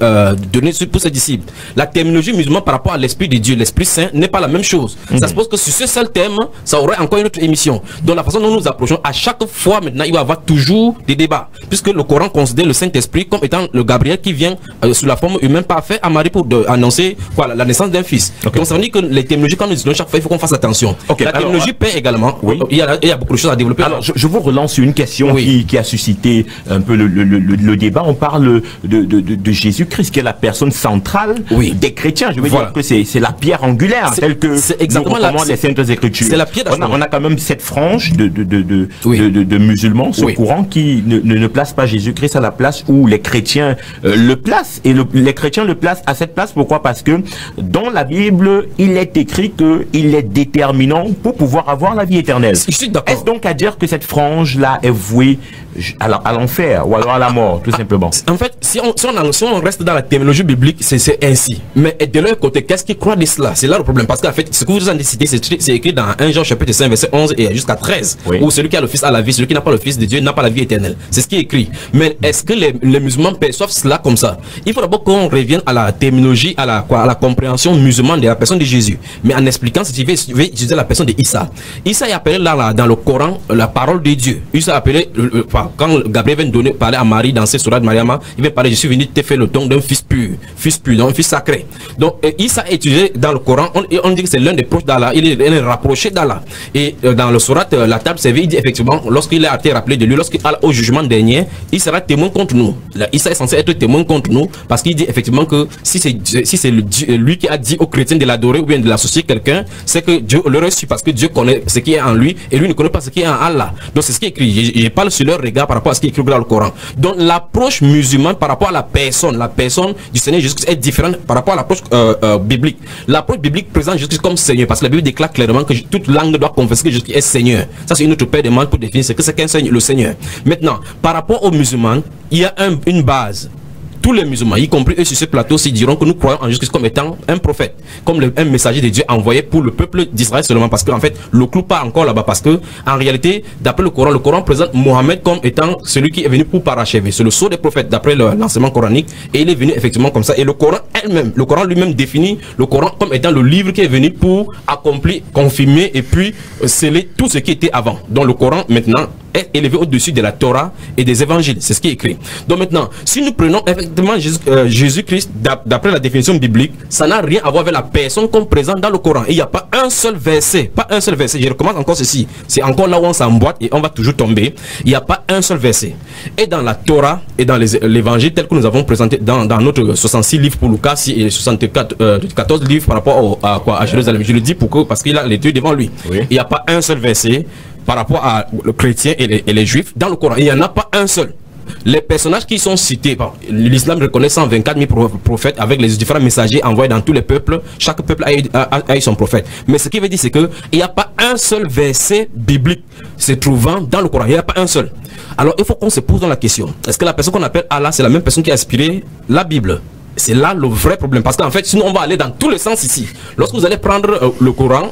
donner pour ses disciples. La terminologie musulmane par rapport à l'esprit de Dieu, l'Esprit Saint, n'est pas la même chose. Ça se pose que sur ce seul thème, ça aurait encore une autre émission. Donc la façon dont nous approchons, à chaque fois maintenant, il va y avoir toujours des débats. Puisque le Coran considère le Saint-Esprit comme étant le Gabriel qui vient sous la forme humaine parfaite à Marie pour annoncer la naissance d'un fils. Donc ça veut dire que les terminologies, quand nous disons chaque fois, il faut qu'on fasse attention. La terminologie paix également, il y a beaucoup de choses à développer. Alors je vous relance sur une question qui a suscité un peu le débat. On parle de Jésus-Christ qui est la personne centrale des chrétiens. Je veux dire que c'est la pierre angulaire telle que nous recommandent les Saintes Écritures. C'est la pierre on a quand même cette frange de musulmans, ce courant qui ne place pas Jésus-Christ à la place où les chrétiens le placent. Et les chrétiens le placent à cette place. Pourquoi? Parce que dans la Bible, il est écrit qu'il est déterminant pour pouvoir avoir la vie éternelle. Est-ce donc à dire que cette frange-là est vouée à l'enfer ou alors à la mort, tout simplement? En fait, si on reste dans la terminologie biblique, c'est ainsi. Mais de leur côté, qu'est-ce qu'ils croient de cela? C'est là le problème. Parce qu'en fait, ce que vous avez cité, c'est écrit dans 1 Jean chapitre 5, verset 11 et jusqu'à 13. Où celui qui a le Fils a la vie, celui qui n'a pas le Fils de Dieu n'a pas la vie éternelle. C'est ce qui est écrit. Mais est-ce que les musulmans perçoivent cela comme ça? Il faut d'abord qu'on revienne à la terminologie, à la compréhension musulmane de la personne de Jésus. Mais en expliquant, si tu veux utiliser la personne de Issa. Issa est appelé là, dans le Coran, la parole de Dieu. Issa est appelé, quand Gabriel vient parler à Marie dans ces sourates de Mariama, il vient parler, je suis venu te faire le don d'un fils pur, donc un fils sacré. Donc Issa est utilisé dans le Coran, on dit que c'est l'un des proches d'Allah, il est rapproché d'Allah. Et dans le sourate, la table servie, il dit effectivement, lorsqu'il a été rappelé de lui, au jugement dernier, il sera témoin contre nous. Issa est censé être témoin contre nous, parce qu'il dit effectivement que si c'est lui qui a dit aux chrétiens de l'adorer ou bien de l'associer quelqu'un, c'est que Dieu le reçu, parce que Dieu connaît ce qui est en lui et lui ne connaît pas ce qui est en Allah. Donc c'est ce qui est écrit. Je parle sur leur regard par rapport à ce qui est écrit dans le Coran. Donc l'approche musulmane par rapport à la personne du Seigneur Jésus-Christ est différente par rapport à l'approche biblique. L'approche biblique présente Jésus-Christ comme Seigneur, parce que la Bible déclare clairement que toute langue doit confesser que Jésus est Seigneur. Ça c'est une autre paire de mains pour définir ce que c'est qu'un Seigneur, le Seigneur. Maintenant, par rapport aux musulmans, il y a une base. Tous les musulmans, y compris eux sur ce plateau, s'ils diront que nous croyons en Jésus-Christ comme étant un prophète, comme un messager de Dieu envoyé pour le peuple d'Israël seulement, parce qu'en fait, le clou part encore là-bas, parce que en réalité, d'après le Coran présente Mohammed comme étant celui qui est venu pour parachever. C'est le sceau des prophètes, d'après l'enseignement coranique, et il est venu effectivement comme ça. Et le Coran lui-même définit le Coran comme étant le livre qui est venu pour accomplir, confirmer et puis sceller tout ce qui était avant. Donc le Coran maintenant est élevé au-dessus de la Torah et des évangiles. C'est ce qui est écrit. Donc maintenant, si nous prenons effectivement Jésus-Christ, d'après la définition biblique, ça n'a rien à voir avec la personne qu'on présente dans le Coran. Il n'y a pas un seul verset. Je recommence encore ceci. C'est encore là où on s'emboîte et on va toujours tomber. Il n'y a pas un seul verset. Et dans la Torah et dans l'évangile tel que nous avons présenté dans notre 66 livres pour Lucas et 14 livres par rapport à Jérusalem. Je le dis parce qu'il a les deux devant lui. Il n'y a pas un seul verset par rapport à le chrétien et les juifs dans le Coran. Il n'y en a pas un seul. Les personnages qui sont cités, l'islam reconnaît 124 000 prophètes avec les différents messagers envoyés dans tous les peuples. Chaque peuple a eu son prophète. Mais ce qui veut dire, c'est qu'il n'y a pas un seul verset biblique se trouvant dans le Coran. Il n'y a pas un seul. Alors il faut qu'on se pose dans la question. Est-ce que la personne qu'on appelle Allah, c'est la même personne qui a inspiré la Bible? C'est là le vrai problème, parce qu'en fait sinon on va aller dans tous les sens ici. Lorsque vous allez prendre le Coran,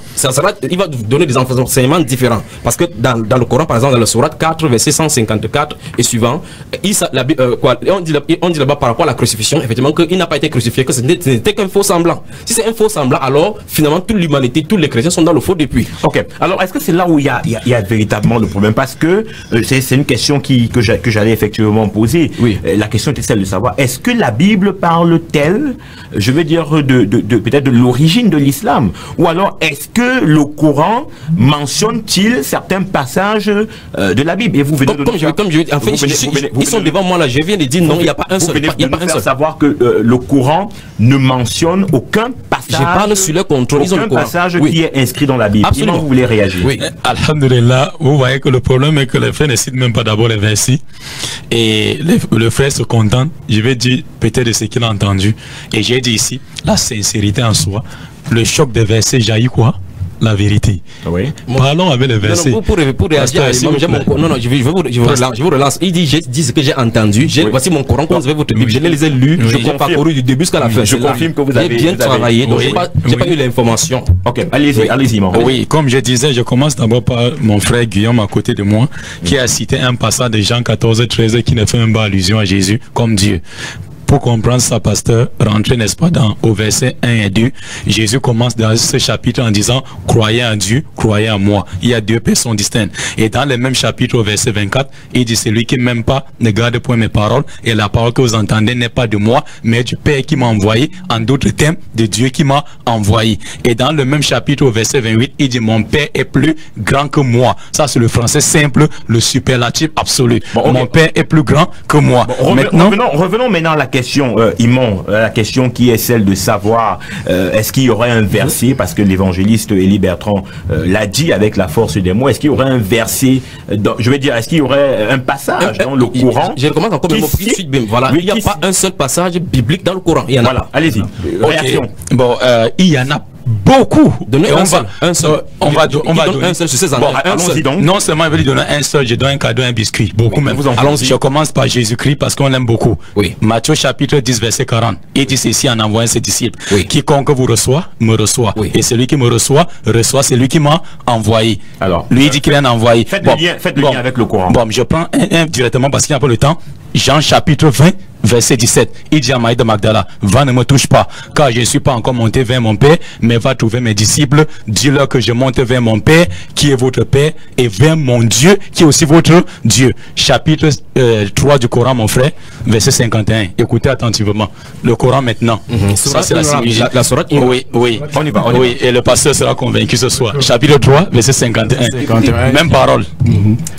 il va vous donner des enseignements différents, parce que dans le Coran, par exemple dans le sourate 4 verset 154 et suivant, on dit là-bas par rapport à la crucifixion, effectivement qu'il n'a pas été crucifié, que ce n'était qu'un faux semblant. Si c'est un faux semblant, alors finalement toute l'humanité, tous les chrétiens sont dans le faux depuis. Ok, alors est-ce que c'est là où il y a véritablement le problème? Parce que c'est une question que j'allais effectivement poser. La question était celle de savoir, est-ce que la Bible parle tel, je veux dire peut-être de l'origine de l'islam, ou alors est-ce que le Coran mentionne-t-il certains passages de la Bible? Et vous venez ils sont devant moi là, je viens de dire non, il n'y a pas un seul. Il n'y a pas un seul. Savoir que le Coran ne mentionne aucun passage. Je parle sur le contrôle. Aucun passage qui est inscrit dans la Bible. Absolument. Comment vous voulez réagir? Oui. Alhamdulillah, vous voyez que le problème est que les frères ne citent même pas d'abord les versets. Et le frère se contente, je vais dire peut-être de ce qu'il a entendu. Et j'ai dit ici, la sincérité en soi, le choc des versets jaillit quoi? La vérité. Oui. Parlons avec les versets. Pour réagir à je vous relance. Il dit, j'ai dit ce que j'ai entendu. Voici mon Coran, vous avez votre Bible. Je les ai lus, je n'ai pas couru du début jusqu'à la fin. Je confirme que vous avez bien travaillé, donc j'ai pas eu l'information. Ok, allez-y, Oui, comme je disais, je commence d'abord par mon frère Guillaume à côté de moi, qui a cité un passage de Jean 14, 13 qui ne fait même pas allusion à Jésus comme Dieu. Pour comprendre ça, pasteur, rentrez, n'est-ce pas, au verset 1 et 2. Jésus commence dans ce chapitre en disant, croyez en Dieu, croyez en moi. Il y a deux personnes distinctes. Et dans le même chapitre, au verset 24, il dit, celui qui ne m'aime pas ne garde point mes paroles. Et la parole que vous entendez n'est pas de moi, mais du Père qui m'a envoyé. En d'autres termes, de Dieu qui m'a envoyé. Et dans le même chapitre, au verset 28, il dit, mon Père est plus grand que moi. Ça, c'est le français simple, le superlatif absolu. Bon, okay. Mon Père est plus grand que moi. Bon, revenons maintenant à la question, Imon, la question qui est celle de savoir, est-ce qu'il y aurait un verset, parce que l'évangéliste Élie Bertrand l'a dit avec la force des mots, est-ce qu'il y aurait un verset, je veux dire, est-ce qu'il y aurait un passage dans le Coran? Je commence encore le mot voilà, il n'y a pas un seul passage biblique dans le Coran. Il y en a. Voilà, allez-y. Réaction. Bon, il y en a beaucoup. Donnez un seul. On va donner un seul sur ces années. Allons-y donc. Non seulement il veut lui donner un seul, je donne un cadeau, un biscuit. Beaucoup même. Allons-y. Je commence par Jésus-Christ parce qu'on l'aime beaucoup. Oui. Matthieu chapitre 10 verset 40. Il dit ceci en envoyant ses disciples. Oui. Quiconque vous reçoit, me reçoit. Oui. Et celui qui me reçoit, reçoit celui qui m'a envoyé. Alors, lui il dit qu'il est un envoyé. Faites le lien avec le Coran. Bon, je prends un directement parce qu'il n'y a pas le temps. Jean chapitre 20 verset 17, il dit à Marie de Magdala, va, ne me touche pas, car je ne suis pas encore monté vers mon Père, mais va trouver mes disciples, dis-leur que je monte vers mon Père, qui est votre Père, et vers mon Dieu, qui est aussi votre Dieu. Chapitre 3 du Coran, mon frère, verset 51. Écoutez attentivement. Le Coran maintenant. Ça, c'est la sourate. Oui, oui. On y va. Oui, et le pasteur sera convaincu ce soir. Chapitre 3, verset 51. Même parole.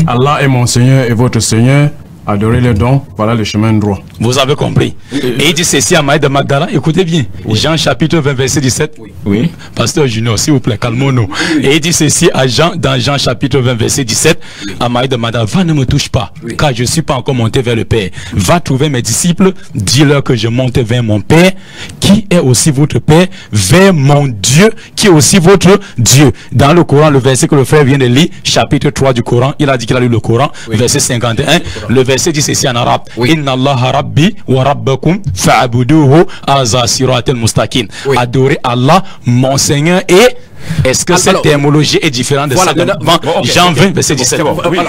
Allah est mon Seigneur et votre Seigneur. Adorez-le donc, voilà le chemin droit. Vous avez compris. Et il dit ceci à Marie de Magdala, écoutez bien. Oui. Jean chapitre 20 verset 17. Oui. Pasteur Junior, s'il vous plaît, calmons-nous. Et il dit ceci à Jean, dans Jean chapitre 20 verset 17, à Marie de Magdala, va, ne me touche pas, car je ne suis pas encore monté vers le Père. Va trouver mes disciples, dis-leur que je monte vers mon Père, qui est aussi votre Père, vers mon Dieu, qui est aussi votre Dieu. Dans le Coran, le verset que le frère vient de lire, chapitre 3 du Coran, il a dit qu'il a lu le Coran, verset 51, le verset dit ceci en arabe. Inna Allah Rabbi wa Rabbakum fa'abuduhu ala siratil mustaqim. Adorez Allah, mon Seigneur, et est-ce que cette terminologie est différente de ça Jean 20 verset 17?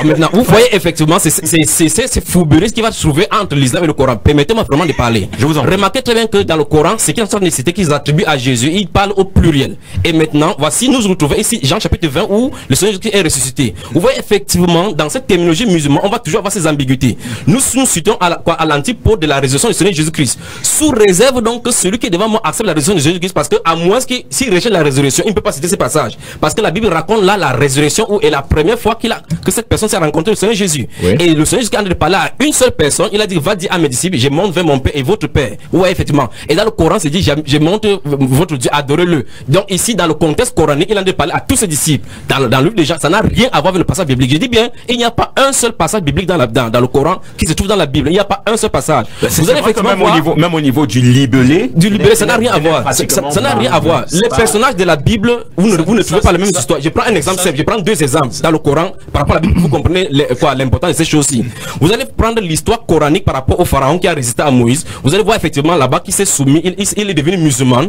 Maintenant, vous voyez effectivement, c'est fourberie qui va se trouver entre l'islam et le Coran. Permettez-moi vraiment de parler. Je vous en remarquez très bien que dans le Coran, c'est une sorte de nécessité qu'ils attribuent à Jésus. Ils parlent au pluriel. Et maintenant, voici, nous retrouvons ici Jean chapitre 20 où le Seigneur Jésus est ressuscité. Vous voyez effectivement, dans cette terminologie musulmane, on va toujours avoir ces ambiguïtés. Nous citons à l'antipode de la résurrection du Seigneur Jésus-Christ. Sous réserve donc que celui qui est devant moi accepte la résurrection de Jésus-Christ, parce que à moins s'il rejette la résurrection, il ne peut pas citer ces passages. Parce que la Bible raconte là la résurrection où est la première fois que cette personne s'est rencontrée le Seigneur Jésus. Oui. Et le Seigneur Jésus, quand il parlait à une seule personne, il a dit, va dire à mes disciples, je monte vers mon Père et votre Père. Oui, effectivement. Et dans le Coran, c'est dit, je monte votre Dieu, adorez-le. Donc ici, dans le contexte coranique, il a dit parler à tous ses disciples. Dans le livre des gens, ça n'a rien à voir avec le passage biblique. Je dis bien, il n'y a pas un seul passage biblique dans le Coran qui se trouve dans la Bible. Il n'y a pas un seul passage. Vous allez effectivement même au niveau du libellé. Du libellé, ça n'a rien à voir. Ça n'a rien à voir. Les personnages de la Bible, vous ne trouvez pas la même histoire. Je prends un exemple simple, je prends deux exemples dans le Coran par rapport à la Bible, vous comprenez l'importance de ces choses-ci. Vous allez prendre l'histoire coranique par rapport au pharaon qui a résisté à Moïse. Vous allez voir effectivement là-bas qu'il s'est soumis, il est devenu musulman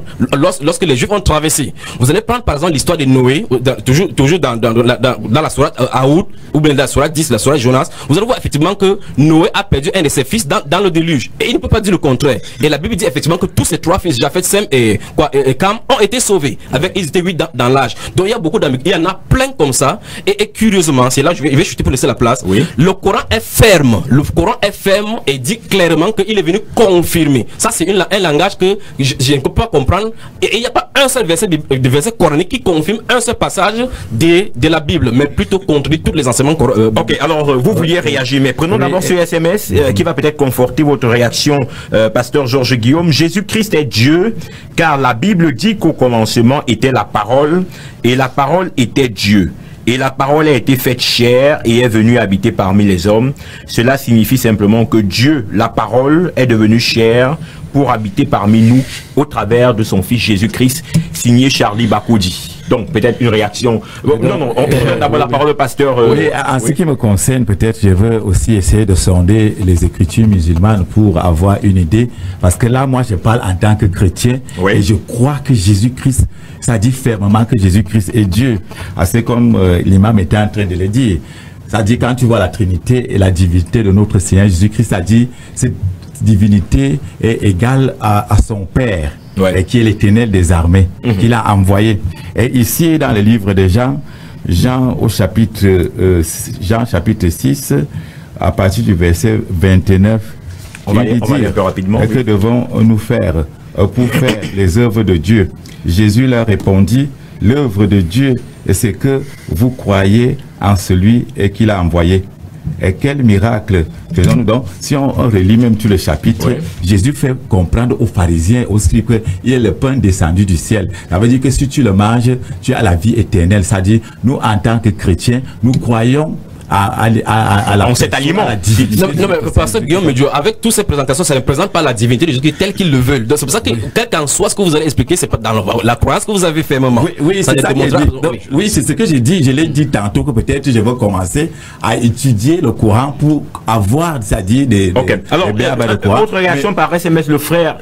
lorsque les Juifs ont traversé. Vous allez prendre par exemple l'histoire de Noé, toujours dans la sourate Aoud, ou bien dans la sourate 10, la sourate Jonas. Vous allez voir effectivement que Noé a perdu un de ses fils dans le déluge. Et il ne peut pas dire le contraire. Et la Bible dit effectivement que tous ces trois fils, Japheth, Sem et Cam, ont été sauvés. Ils étaient 8 dans l'âge. Donc il y a beaucoup d'ambiguïtés. Il y en a plein comme ça. Et curieusement, c'est là je vais chuter pour laisser la place. Oui. Le Coran est ferme. Le Coran est ferme et dit clairement qu'il est venu confirmer. Ça, c'est un langage que je ne peux pas comprendre. Et il n'y a pas un seul verset coranique qui confirme un seul passage de la Bible, mais plutôt contredit tous les enseignements coraniques. Ok, alors vous vouliez réagir, mais prenons d'abord ce SMS qui va peut-être conforter votre réaction, pasteur Georges Guillaume. Jésus-Christ est Dieu, car la Bible dit qu'au commencement était la parole, et la parole était Dieu. Et la parole a été faite chair et est venue habiter parmi les hommes. Cela signifie simplement que Dieu, la parole, est devenu chair pour habiter parmi nous au travers de son fils Jésus-Christ, signé Charlie Bakoudi. Donc peut-être une réaction. On donne d'abord la parole au pasteur. En ce qui me concerne, peut-être je veux aussi essayer de sonder les écritures musulmanes pour avoir une idée. Parce que là, moi, je parle en tant que chrétien et je crois que Jésus-Christ, ça dit fermement que Jésus-Christ est Dieu. C'est comme l'imam était en train de le dire. Ça dit quand tu vois la Trinité et la divinité de notre Seigneur Jésus-Christ, ça dit divinité est égale à son Père, et qui est l'Éternel des armées, qu'il a envoyé. Et ici, dans le livre de Jean chapitre 6, à partir du verset 29, il dit que devons-nous faire pour faire les œuvres de Dieu? Jésus leur répondit, l'œuvre de Dieu, c'est que vous croyez en celui qu'il a envoyé. Et quel miracle faisons-nous donc? Si on relit même tout le chapitre, Jésus fait comprendre aux pharisiens, aux scribes, qu'il est le pain descendu du ciel. Ça veut dire que si tu le manges, tu as la vie éternelle. C'est-à-dire, nous, en tant que chrétiens, nous croyons à cet aliment. Non, mais pasteur Guillaume, avec toutes ces présentations, ça ne présente pas la divinité de Jésus tel qu'ils le veulent. C'est pour ça que, quel qu'en soit ce que vous allez expliquer, c'est pas dans la croyance que vous avez fait, maman. Oui, c'est ça. Oui, c'est ce que j'ai dit. Je l'ai dit tantôt que peut-être je vais commencer à étudier le Coran pour avoir, c'est-à-dire des. Alors, autre réaction par SMS, le frère,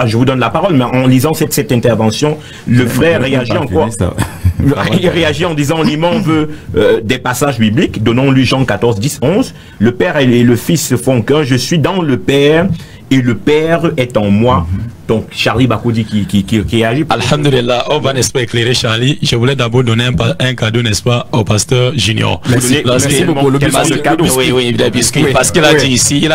je vous donne la parole, mais en lisant cette intervention, le frère réagit encore. Il réagit en disant l'imam veut des passages bibliques. Donnons-lui Jean 14, 10, 11. Le Père et le Fils se font qu'un. Je suis dans le Père et le Père est en moi. Donc Charlie Bakoudi qui réagit. Alhamdulillah, on va n'est-ce pas éclairer Charlie. Je voulais d'abord donner un cadeau, n'est-ce pas, au pasteur Junior. Merci beaucoup. Parce qu'il a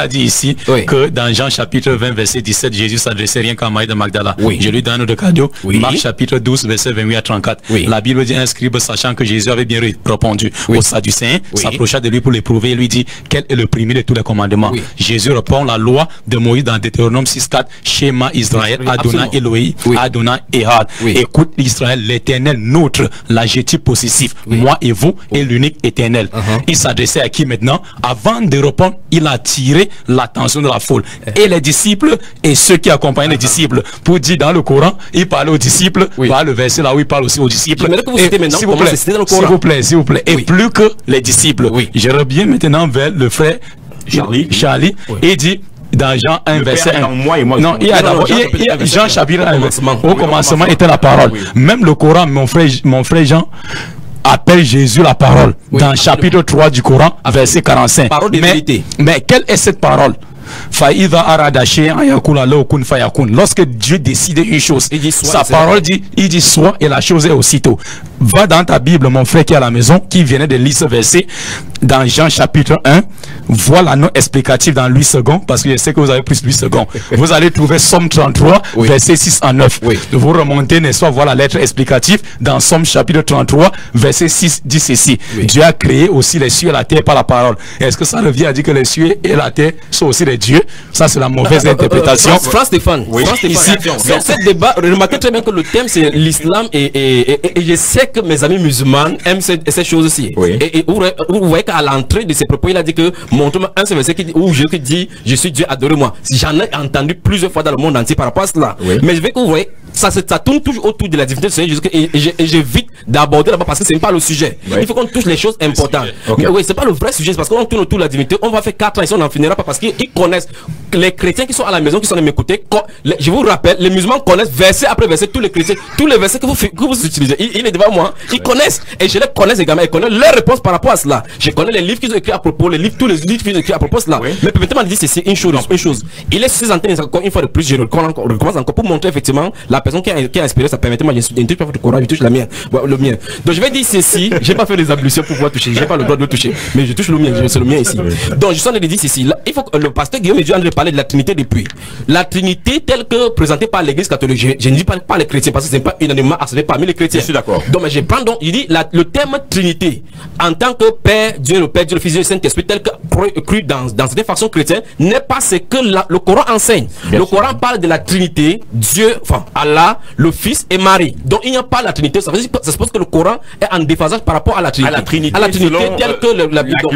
dit ici, que dans Jean chapitre 20 verset 17, Jésus s'adressait rien qu'à Marie de Magdala. Je lui donne notre cadeau. Marc chapitre 12 verset 28 à 34. La Bible dit, un scribe sachant que Jésus avait bien répondu aux Sadducéens, s'approcha de lui pour l'éprouver et lui dit, quel est le premier de tous les commandements? Jésus répond, la loi de Moïse dans Deutéronome 6.4, Schéma Israël. Adonai Elohim, Adonai Ehad. Écoute l'Israël, l'éternel nôtre, l'adjectif possessif, moi et vous, et l'unique éternel. Il s'adressait à qui maintenant? Avant de répondre, il a tiré l'attention de la foule. Et les disciples et ceux qui accompagnent les disciples. Pour dire dans le Coran, il parlait aux disciples, voilà le verset là où il parle aussi aux disciples. S'il vous plaît, et plus que les disciples. J'irais bien maintenant vers le frère Charlie, et dit dans Jean 1 verset 1. Non, il y a d'abord Jean chapitre 1. Au commencement était la parole. Même le Coran, mon frère Jean appelle Jésus la parole. Dans chapitre 3 du Coran, verset 45. Mais quelle est cette parole? Lorsque Dieu décide une chose, sa parole dit, il dit soit, et la chose est aussitôt. Va dans ta Bible, mon frère qui est à la maison, qui venait de lire ce verset, dans Jean chapitre 1, vois la note explicative dans 8 secondes, parce que je sais que vous avez plus 8 secondes. Vous allez trouver Somme 33, verset 6 à 9. Vous remontez, n'est-ce pas, voir la lettre explicative dans Somme chapitre 33, verset 6, dit ceci. Dieu a créé aussi les cieux et la terre par la parole. Est-ce que ça revient à dire que les cieux et la terre sont aussi des dieux? Ça, c'est la mauvaise interprétation. France Stéphane, ici, dans ce débat, remarquez très bien que le thème, c'est l'islam et je sais que mes amis musulmans aiment ces choses aussi. Et vous voyez qu'à l'entrée de ses propos, il a dit que montre-moi un seul verset où Jésus dit je suis Dieu, adorez-moi. J'en ai entendu plusieurs fois dans le monde entier par rapport à cela. Mais je veux que vous voyez, ça tourne toujours autour de la divinité de Seigneur Jésus et j'évite d'aborder là-bas parce que ce n'est pas le sujet. Il faut qu'on touche les choses importantes. Oui, c'est pas le vrai sujet, parce qu'on tourne autour de la divinité. On va faire 4 ans ici, on n'en finira pas parce qu'ils connaissent. Les chrétiens qui sont à la maison, qui sont de mes côtés, je vous rappelle, les musulmans connaissent verset après verset, tous les chrétiens, tous les versets que vous utilisez. Il est devant moi, ils connaissent, et je les connais également, ils connaissent leurs réponses par rapport à cela. Je connais les livres qu'ils ont écrits à propos, tous les livres qu'ils ont écrits à propos de cela. Mais permettez-moi de dire ceci, une chose. Il est sur ces antennes, encore une fois de plus, je recommence encore pour montrer effectivement la personne qui a inspiré ça. Permettez-moi, je ne touche pas votre Coran, je touche la mienne. Le mien. Donc je vais dire ceci, j'ai pas fait des ablutions pour pouvoir toucher, j'ai pas le droit de le toucher, mais je touche le mien, c'est le mien ici. Donc je suis en train de dire ceci, là, il faut que le pasteur Guillaume et Dieu en parler de la Trinité depuis. La Trinité telle que présentée par l'Église catholique, je ne dis pas par les chrétiens parce que ce n'est pas unanimement accepté parmi les chrétiens. Je suis d'accord. Donc je prends donc, il dit le terme Trinité en tant que Père, Dieu le Père, Dieu le Fils, Dieu le Saint-Esprit tel que cru dans cette façon chrétienne n'est pas ce que le Coran enseigne. Le Coran parle de la Trinité, Dieu, enfin Allah, le Fils et Marie. Donc il n'y a pas la Trinité. Ça veut dire que ça suppose que le Coran est en déphasage par rapport à la Trinité. À la Trinité telle que la Bible. Donc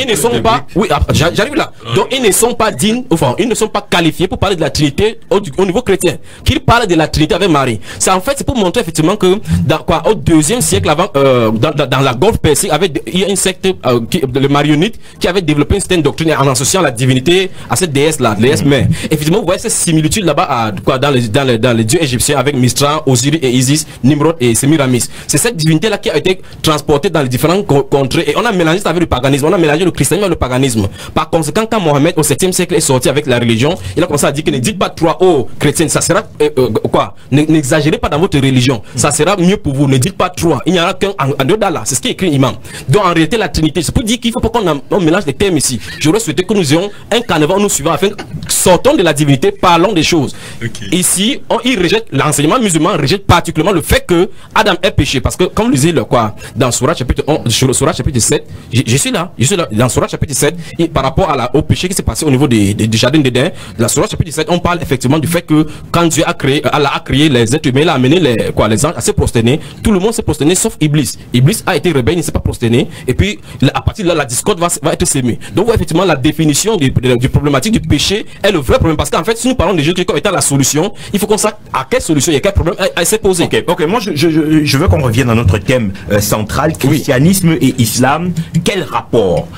ils ne sont pas, oui, j'arrive là. Donc ils ne sont pas dignes, enfin ils ne sont pas qualifiés pour parler de la Trinité au niveau chrétien. Qu'ils parlent de la Trinité avec Marie. C'est en fait, c'est pour montrer effectivement que au 2e siècle avant, dans la Golfe Persique, il y a une secte, le marionnite, qui avait développé une certaine doctrine en associant la divinité à cette déesse là, déesse mère. Effectivement, vous voyez cette similitude là-bas dans les dieux égyptiens avec Mistra, Osiris et Isis, Nimrod et Semiramis. C'est cette divinité-là qui a été transportée dans les différentes contrées et on a mélangé ça avec le paganisme, on a mélangé le christianisme avec le paganisme. Par conséquent, quand Mohammed au 7e siècle est sorti avec la religion, il a commencé à dire que ne dites pas trois aux chrétiens, ça sera quoi? N'exagérez pas dans votre religion, ça sera mieux pour vous. Ne dites pas trois, il n'y en a qu'un en deux d'Allah. C'est ce qui est écrit imam. Donc en réalité, la Trinité, c'est pour dire qu'il faut pas qu'on mélange les termes ici. J'aurais souhaité que nous ayons un carnaval nous suivant afin sortons de la divinité, parlons des choses. Ici, il rejette l'enseignement musulman, rejette particulièrement le fait que Adam est péché, parce que comme le disait dans Surah chapitre 7, je suis là dans Surah chapitre 7, et par rapport au péché qui s'est passé au niveau du jardin d'Éden, dans Surah chapitre 7, on parle effectivement du fait que quand Dieu Allah a créé les êtres humains, il a amené les anges à se prosterner, tout le monde s'est prosterné sauf Iblis. Iblis a été rebelle, il ne s'est pas prosterné, et puis à partir de là, la discorde va être sémée. Donc effectivement, la définition du problématique du péché est le vrai problème, parce qu'en fait, si nous parlons de Jésus comme étant la solution, il faut qu'on sache à quelle solution il y a quel problème s'est posé. Ok, moi je veux qu'on revienne à notre thème central, christianisme et islam. Quel rapport?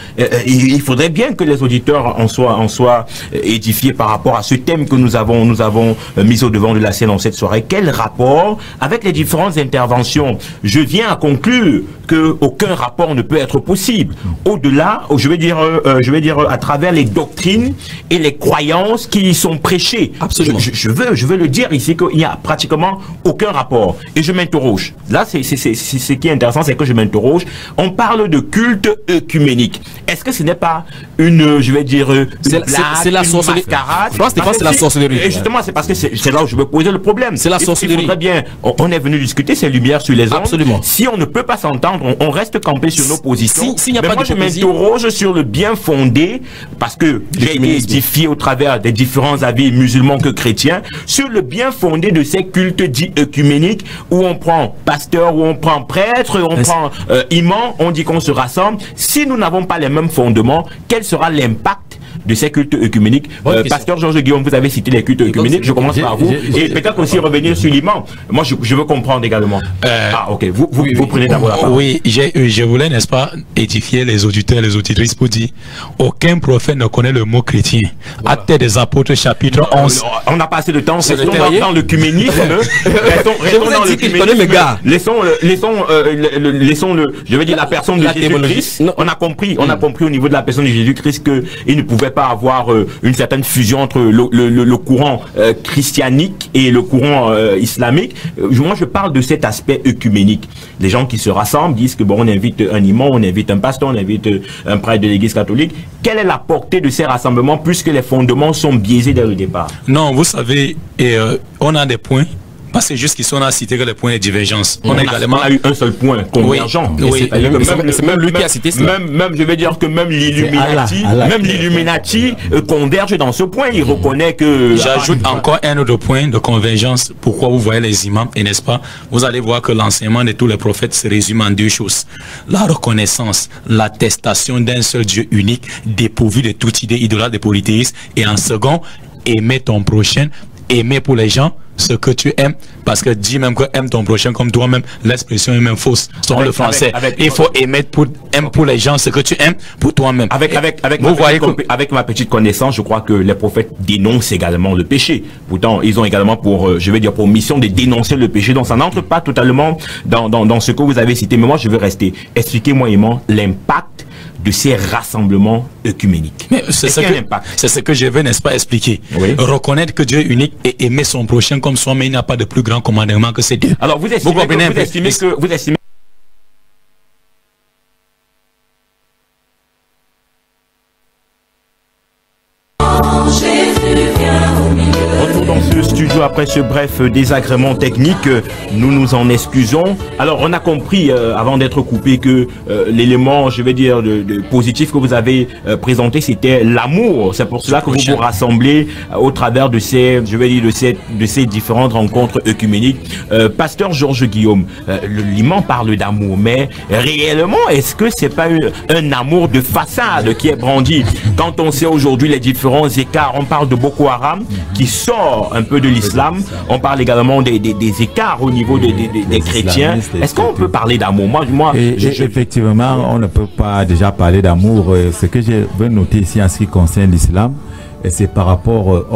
Il faudrait bien que les auditeurs en soient édifiés par rapport à ce thème que nous avons mis au devant de la scène en cette soirée. Quel rapport avec les différentes interventions? Je viens à conclure que aucun rapport ne peut être possible. Au-delà, je vais dire à travers les doctrines et les croyances qui y sont prêchées. Absolument. Je veux le dire ici qu'il n'y a pratiquement aucun rapport. Et je m'interroge. Là, c'est ce qui est intéressant, c'est que je m'interroge. On parle de culte œcuménique. Est-ce que ce n'est pas une, je vais dire, c'est la sorcellerie. C'est la sorcellerie. Et justement, c'est parce que c'est là où je veux poser le problème. C'est la sorcellerie. Il faudrait bien, on est venu discuter ces lumières sur les ondes. Absolument. Si on ne peut pas s'entendre, on reste campé sur nos positions. Mais moi, je m'interroge sur le bien fondé, parce que j'ai été édifié au travers des différents avis musulmans que chrétiens, sur le bien fondé de ces cultes dits œcuméniques, où on prend pasteur, où on prend prêtre, où on prend imam, on dit qu'on se rassemble. Si nous n'avons pas les mêmes fondements, quel sera l'impact de ces cultes œcuméniques? Pasteur Georges Guillaume, vous avez cité les cultes œcuméniques, je commence par vous, et peut-être aussi revenir sur l'imam. Moi, je veux comprendre également. Ok, vous prenez d'abord la parole. Oui, je voulais, n'est-ce pas, édifier les auditeurs, les auditrices pour dire, aucun prophète ne connaît le mot chrétien. Actes des apôtres, chapitre 11. On n'a pas assez de temps, restons dans l'œcuménisme. Restons dans l'œcuménisme. Laissons je vais dire la personne de Jésus-Christ. On a compris au niveau de la personne de Jésus-Christ qu'il ne pouvait pas avoir une certaine fusion entre le courant christianique et le courant islamique. Moi, je parle de cet aspect œcuménique. Les gens qui se rassemblent disent que bon, on invite un imam, on invite un pasteur, on invite un prêtre de l'église catholique. Quelle est la portée de ces rassemblements puisque les fondements sont biaisés dès le départ? Non, vous savez, on a des points. Parce que jusqu'ici, on a cité que les points de divergence. On a eu un seul point convergent. Oui. C'est même lui qui a cité ça. Même, je vais dire que même l'Illuminati converge dans ce point. Il reconnaît que... J'ajoute encore un autre point de convergence. Pourquoi vous voyez les imams, et n'est-ce pas? Vous allez voir que l'enseignement de tous les prophètes se résume en deux choses. La reconnaissance, l'attestation d'un seul Dieu unique, dépourvu de toute idée idolâtre de polythéisme. Et en second, aimer ton prochain, aimer pour les gens ce que tu aimes, parce que dis même que aime ton prochain comme toi-même, l'expression est même fausse selon le français. Il faut aimer pour les gens ce que tu aimes pour toi-même. Avec ma petite connaissance, je crois que les prophètes dénoncent également le péché. Pourtant, ils ont également pour mission de dénoncer le péché. Donc ça n'entre pas totalement dans ce que vous avez cité. Mais moi, je veux rester. Expliquez-moi, Iman, l'impact de ces rassemblements œcuméniques. C'est ce que je veux, n'est-ce pas, expliquer. Oui. Reconnaître que Dieu est unique et aimer son prochain comme soi, mais il n'y a pas de plus grand commandement que ces deux. Alors vous estimez dans ce studio après ce bref désagrément technique, nous nous en excusons. Alors on a compris avant d'être coupé que l'élément, je vais dire, de positif que vous avez présenté, c'était l'amour. C'est pour cela que vous vous rassemblez au travers de ces, je vais dire, de ces différentes rencontres œcuméniques. Pasteur Georges Guillaume, l'imam parle d'amour, mais réellement, est-ce que c'est pas un amour de façade qui est brandi? Quand on sait aujourd'hui les différents écarts, on parle de Boko Haram qui sort un peu de l'islam, on parle également des écarts au niveau des chrétiens. Est-ce qu'on peut parler d'amour? Effectivement, on ne peut pas déjà parler d'amour. Ce que je veux noter ici en ce qui concerne l'islam, c'est par rapport,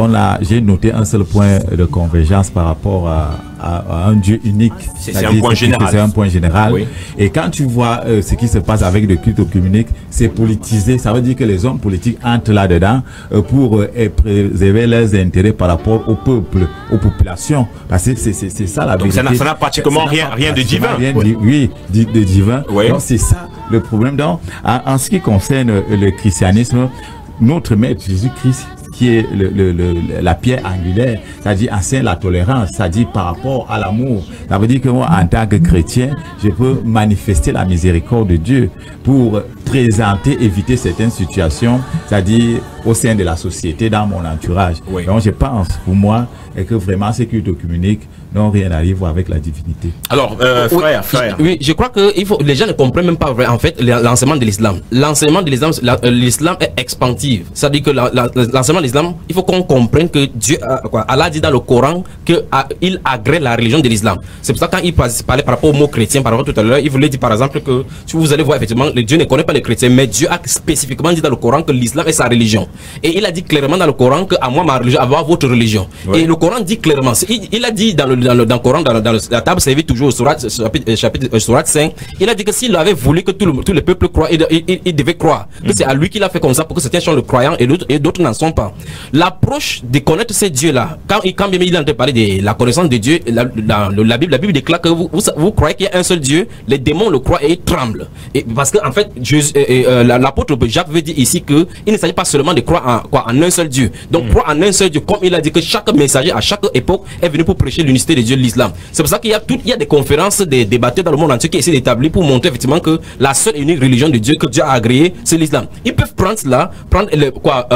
j'ai noté un seul point de convergence par rapport à un Dieu unique. C'est un point général. C'est un point général. Oui. Et quand tu vois ce qui se passe avec le culte œcuménique, c'est politisé. Ça veut dire que les hommes politiques entrent là-dedans pour préserver leurs intérêts par rapport au peuple, aux populations. Parce que c'est ça la vérité. Donc ça n'a pratiquement rien de divin. Oui, de divin. Oui. Donc c'est ça le problème. Donc, en ce qui concerne le christianisme, notre maître Jésus-Christ, qui est la pierre angulaire, c'est-à-dire enseigne la tolérance, c'est-à-dire par rapport à l'amour. Ça veut dire que moi, en tant que chrétien, je peux manifester la miséricorde de Dieu pour présenter, éviter certaines situations, c'est-à-dire au sein de la société, dans mon entourage. Oui. Donc je pense, pour moi, que vraiment ces cultes œcuméniques n'ont rien à voir avec la divinité. Alors, frère. Oui, je crois que les gens ne comprennent même pas en fait l'enseignement de l'islam. L'enseignement de l'islam est expansif. C'est-à-dire que l'enseignement de l'islam, il faut qu'on comprenne que Dieu, Allah dit dans le Coran qu'il agrée la religion de l'islam. C'est pour ça que quand il parlait par rapport au mot chrétien, par rapport tout à l'heure, il voulait dire par exemple que si vous allez voir effectivement, Dieu ne connaît pas les chrétiens, mais Dieu a spécifiquement dit dans le Coran que l'islam est sa religion. Et il a dit clairement dans le Coran que à moi ma religion, à moi votre religion. Oui. Et le Coran dit clairement, il a dit dans le Coran, dans la table servie toujours au chapitre 5, il a dit que s'il avait voulu que tous les peuples croient, il devait croire que c'est à lui qu'il a fait comme ça pour que certains sont le croyant et d'autres n'en sont pas. L'approche de connaître ces dieux-là, quand bien il a parlé de la connaissance de Dieu, la Bible déclare que vous croyez qu'il y a un seul Dieu, les démons le croient et ils tremblent. Et parce que en fait, l'apôtre Jacques veut dire ici que il ne s'agit pas seulement de croire en un seul Dieu. Donc croire en un seul Dieu, comme il a dit que chaque messager à chaque époque est venu pour prêcher l'unicité de Dieu de l'islam. C'est pour ça qu'il y a des conférences, des débatteurs dans le monde entier qui essaient d'établir pour montrer effectivement que la seule et unique religion de Dieu que Dieu a agréée, c'est l'islam. Ils peuvent prendre cela, prendre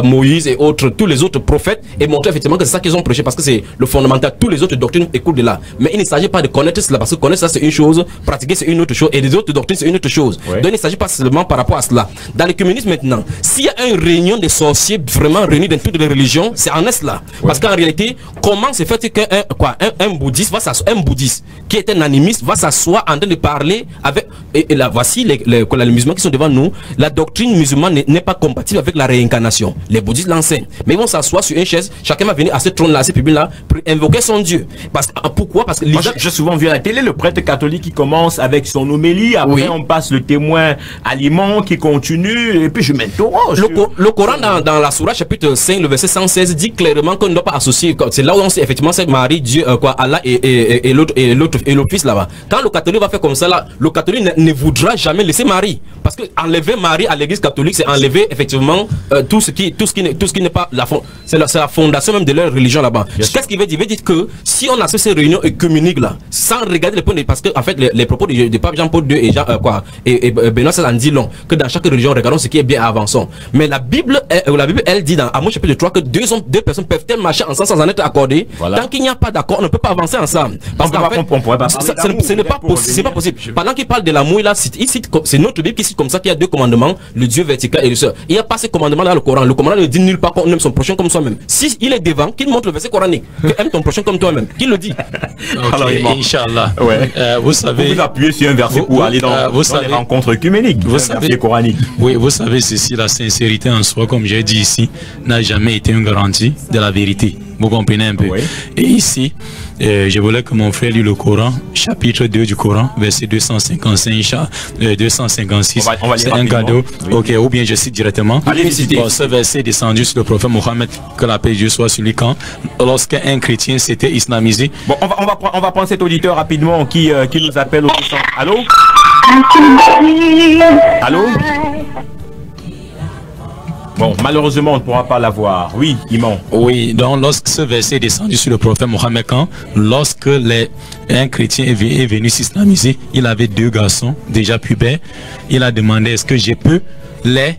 Moïse et autres, tous les autres prophètes et montrer effectivement que c'est ça qu'ils ont prêché parce que c'est le fondamental. Tous les autres doctrines écoulent de là. Mais il ne s'agit pas de connaître cela parce que connaître ça c'est une chose, pratiquer c'est une autre chose et les autres doctrines c'est une autre chose. Ouais. Donc il ne s'agit pas seulement par rapport à cela. Dans le communisme maintenant, s'il y a une réunion des sorciers vraiment réunis dans toutes les religions, c'est en est là. Ouais. Parce qu'en réalité, comment se fait qu'un bouddhiste va s'asseoir, un bouddhiste qui est un animiste va s'asseoir en train de parler avec et là voici les musulmans qui sont devant nous. La doctrine musulmane n'est pas compatible avec la réincarnation. Les bouddhistes l'enseignent, mais ils vont s'asseoir sur une chaise, chacun va venir à ce trône là, à ce public là pour invoquer son Dieu. Pourquoi? Parce que j'ai souvent vu à la télé le prêtre catholique qui commence avec son homélie, après oui. On passe le témoin aliment qui continue et puis je m'interroge. Le Coran dans la sourate chapitre 5 le verset 116 dit clairement qu'on ne doit pas associer, c'est là où on sait effectivement c'est Marie, Dieu, Allah et l'autre fils là-bas. Quand le catholique va faire comme ça là, le catholique ne voudra jamais laisser Marie parce que enlever Marie à l'église catholique c'est enlever effectivement tout ce qui n'est pas c'est la fondation même de leur religion là-bas. Qu'est-ce qu'il veut dire? Il veut dire que si on a ces réunions œcuméniques là sans regarder les points parce que en fait les propos de pape Jean-Paul II et Benoît XVI en dit long que dans chaque religion regardons ce qui est bien avançant. Mais la Bible elle dit dans Amos chapitre 3 que deux personnes peuvent-elles marcher ensemble sans en être accordées. Voilà. Tant qu'il n'y a pas d'accord, on ne peut pas avancer ensemble. Parce qu'en fait, ce n'est pas possible. Pendant qu'il parle de l'amour, c'est notre Bible qui cite comme ça qu'il y a deux commandements, le Dieu vertical et le seul. Il n'y a pas ce commandement dans le Coran. Le commandement ne dit nulle part qu'on aime son prochain comme soi-même. Si il est devant, qu'il montre le verset coranique, que aime ton prochain comme toi-même, qu'il le dit. Alors, Inch'Allah. Ouais. Vous savez. Vous appuyez sur un verset pour aller dans les rencontres œcuméniques. Vous savez coranique. Oui, vous savez ceci, la sincérité en soi, comme j'ai dit ici, n'a jamais été une garantie de la vérité. Vous comprenez un peu. Oui. Et ici, je voulais que mon frère lit le Coran, chapitre 2 du Coran, verset 255, 256. C'est un cadeau. Oui. Ok, ou bien je cite directement. Bon, ce verset est descendu sur le prophète Mohammed, que la paix de Dieu soit sur lui, quand lorsqu'un chrétien s'était islamisé. Bon, on va prendre cet auditeur rapidement qui nous appelle au 200. Allô? Allô? Bon, malheureusement, on ne pourra pas l'avoir. Oui, Imam. Oui, donc lorsque ce verset est descendu sur le prophète Mohammed, lorsque un chrétien est venu s'islamiser, il avait deux garçons déjà pubères. Il a demandé est-ce que je peux les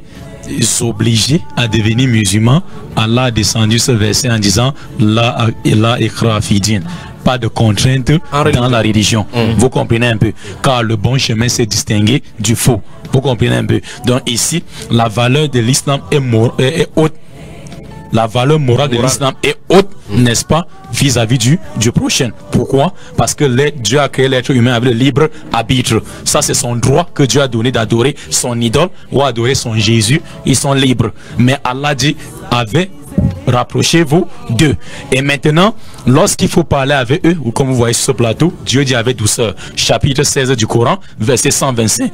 obliger à devenir musulmans. Allah a descendu ce verset en disant La ikra fi din. Pas de contrainte dans la religion. Vous comprenez un peu? Car le bon chemin s'est distingué du faux. Vous comprenez un peu? Donc ici, la valeur de l'islam est haute. La valeur morale de l'islam est haute, n'est-ce pas, vis-à-vis du prochain. Pourquoi? Parce que Dieu a créé l'être humain avec le libre arbitre. Ça, c'est son droit que Dieu a donné d'adorer son idole ou adorer son Jésus. Ils sont libres. Mais Allah dit, avait rapprochez-vous d'eux. Et maintenant, lorsqu'il faut parler avec eux, ou comme vous voyez sur ce plateau, Dieu dit avec douceur, chapitre 16 du Coran, verset 125,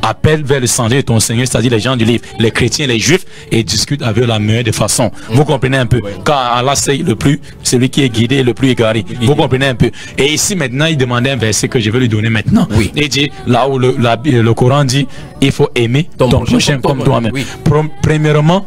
appelle vers le sentier de ton Seigneur, c'est-à-dire les gens du livre, les chrétiens, les juifs, et discute avec la meilleure des façons. Vous comprenez un peu? Car Allah c'est le plus, celui qui est guidé, le plus égaré. Vous comprenez un peu? Et ici maintenant, il demandait un verset que je vais lui donner maintenant. Il dit, là où le Coran dit, il faut aimer ton prochain comme toi-même. Premièrement,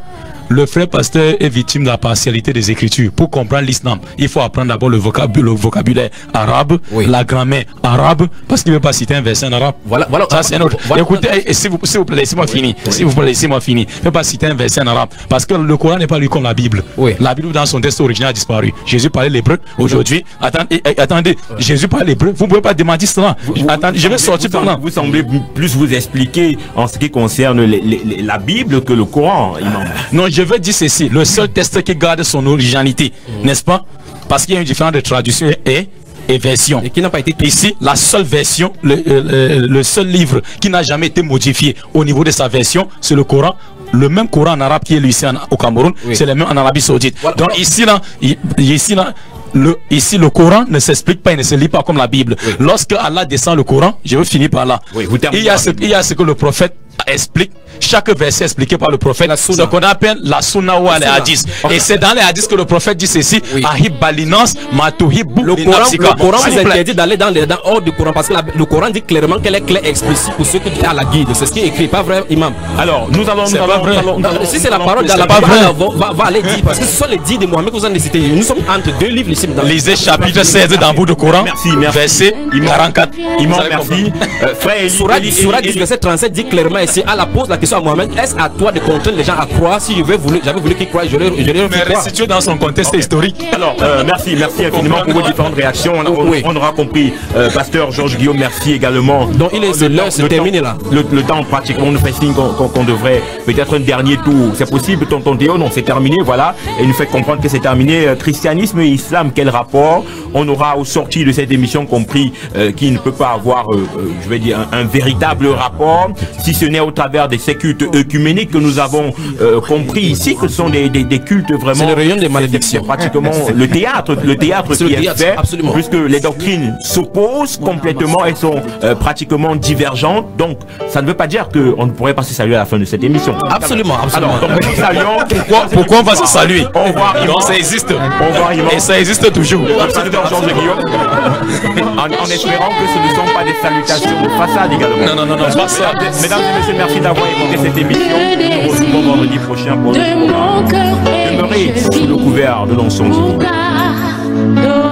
le frère pasteur est victime de la partialité des Écritures. Pour comprendre l'islam, il faut apprendre d'abord le vocabulaire arabe, la grammaire arabe, parce qu'il ne veut pas citer un verset en arabe. Voilà. Ça, c'est un autre. Écoutez, s'il vous plaît, laissez-moi finir. S'il vous plaît, laissez-moi finir. Il ne veut pas citer un verset en arabe, parce que le Coran n'est pas lu comme la Bible. La Bible, dans son texte original, a disparu. Jésus parlait l'hébreu. Aujourd'hui, attendez, Jésus parlait l'hébreu. Vous ne pouvez pas démentir cela. Attendez, je vais sortir par là. Vous semblez plus vous expliquer en ce qui concerne la Bible que le Coran. Non, je veux dire ceci, le seul texte qui garde son originalité, n'est-ce pas? Parce qu'il y a une différence de traduction et version. Et qui n'a pas été ici, la seule version, le seul livre qui n'a jamais été modifié au niveau de sa version, c'est le Coran. Le même Coran en arabe qui est lu ici au Cameroun, c'est le même en Arabie Saoudite. Donc ici le Coran ne s'explique pas et ne se lit pas comme la Bible. Lorsque Allah descend le Coran, je veux finir par là. Il y a ce que le prophète explique. Chaque verset expliqué par le prophète, ce qu'on appelle la sunna ou les hadiths. Et c'est dans les hadiths que le prophète dit ceci, ahib balinas matuhib. Le Coran vous interdit d'aller dans hors du Coran, parce que le Coran dit clairement qu'elle est claire explicite pour ceux qui sont à la guide. C'est ce qui est écrit, pas vrai, imam? Alors, nous allons si c'est la parole d'Allah, va aller dire, parce que ce sont les dits de Mohammed que vous en cité. Nous sommes entre deux livres ici. Lisez chapitre 16 dans vous de Coran. Merci. Verset 44. Imam, merci. Frère, Surah 10, verset 37 dit clairement ici, Allah pose la question à Mohamed, est-ce à toi de contraindre les gens à croire? Si j'avais voulu qu'ils croient, je l'aurais fait croire. Situé dans son contexte historique. Alors, merci infiniment pour vos différentes réactions. On aura compris. Pasteur Georges Guillaume, merci également. Donc l'heure se termine là. Le temps pratiquement nous fait signe qu'on devrait peut-être un dernier tour. C'est possible, tonton Théo? Non, c'est terminé, voilà. Et il nous fait comprendre que c'est terminé. Christianisme et islam, quel rapport? On aura au sorti de cette émission compris qu'il ne peut pas avoir, je vais dire, un véritable rapport, si ce n'est au travers de ces cultes œcuméniques que nous avons compris ici, que ce sont des cultes vraiment... C'est le rayon des malédictions. Pratiquement le théâtre qui est fait, absolument. Puisque les doctrines s'opposent complètement, elles sont pratiquement divergentes. Donc, ça ne veut pas dire qu'on ne pourrait pas se saluer à la fin de cette émission. Absolument. Alors, donc, nous saluons. Pourquoi on va se saluer? Au revoir, non, ça existe. Au revoir, et ça existe toujours. Georges Guillaume. En espérant que ce ne sont pas des salutations de façade également. Non, pas ça. Mesdames et messieurs, merci d'avoir écouté cette émission. Nous nous retrouvons vendredi prochain pour le programme. Demeurez sous le couvert de l'encens divin.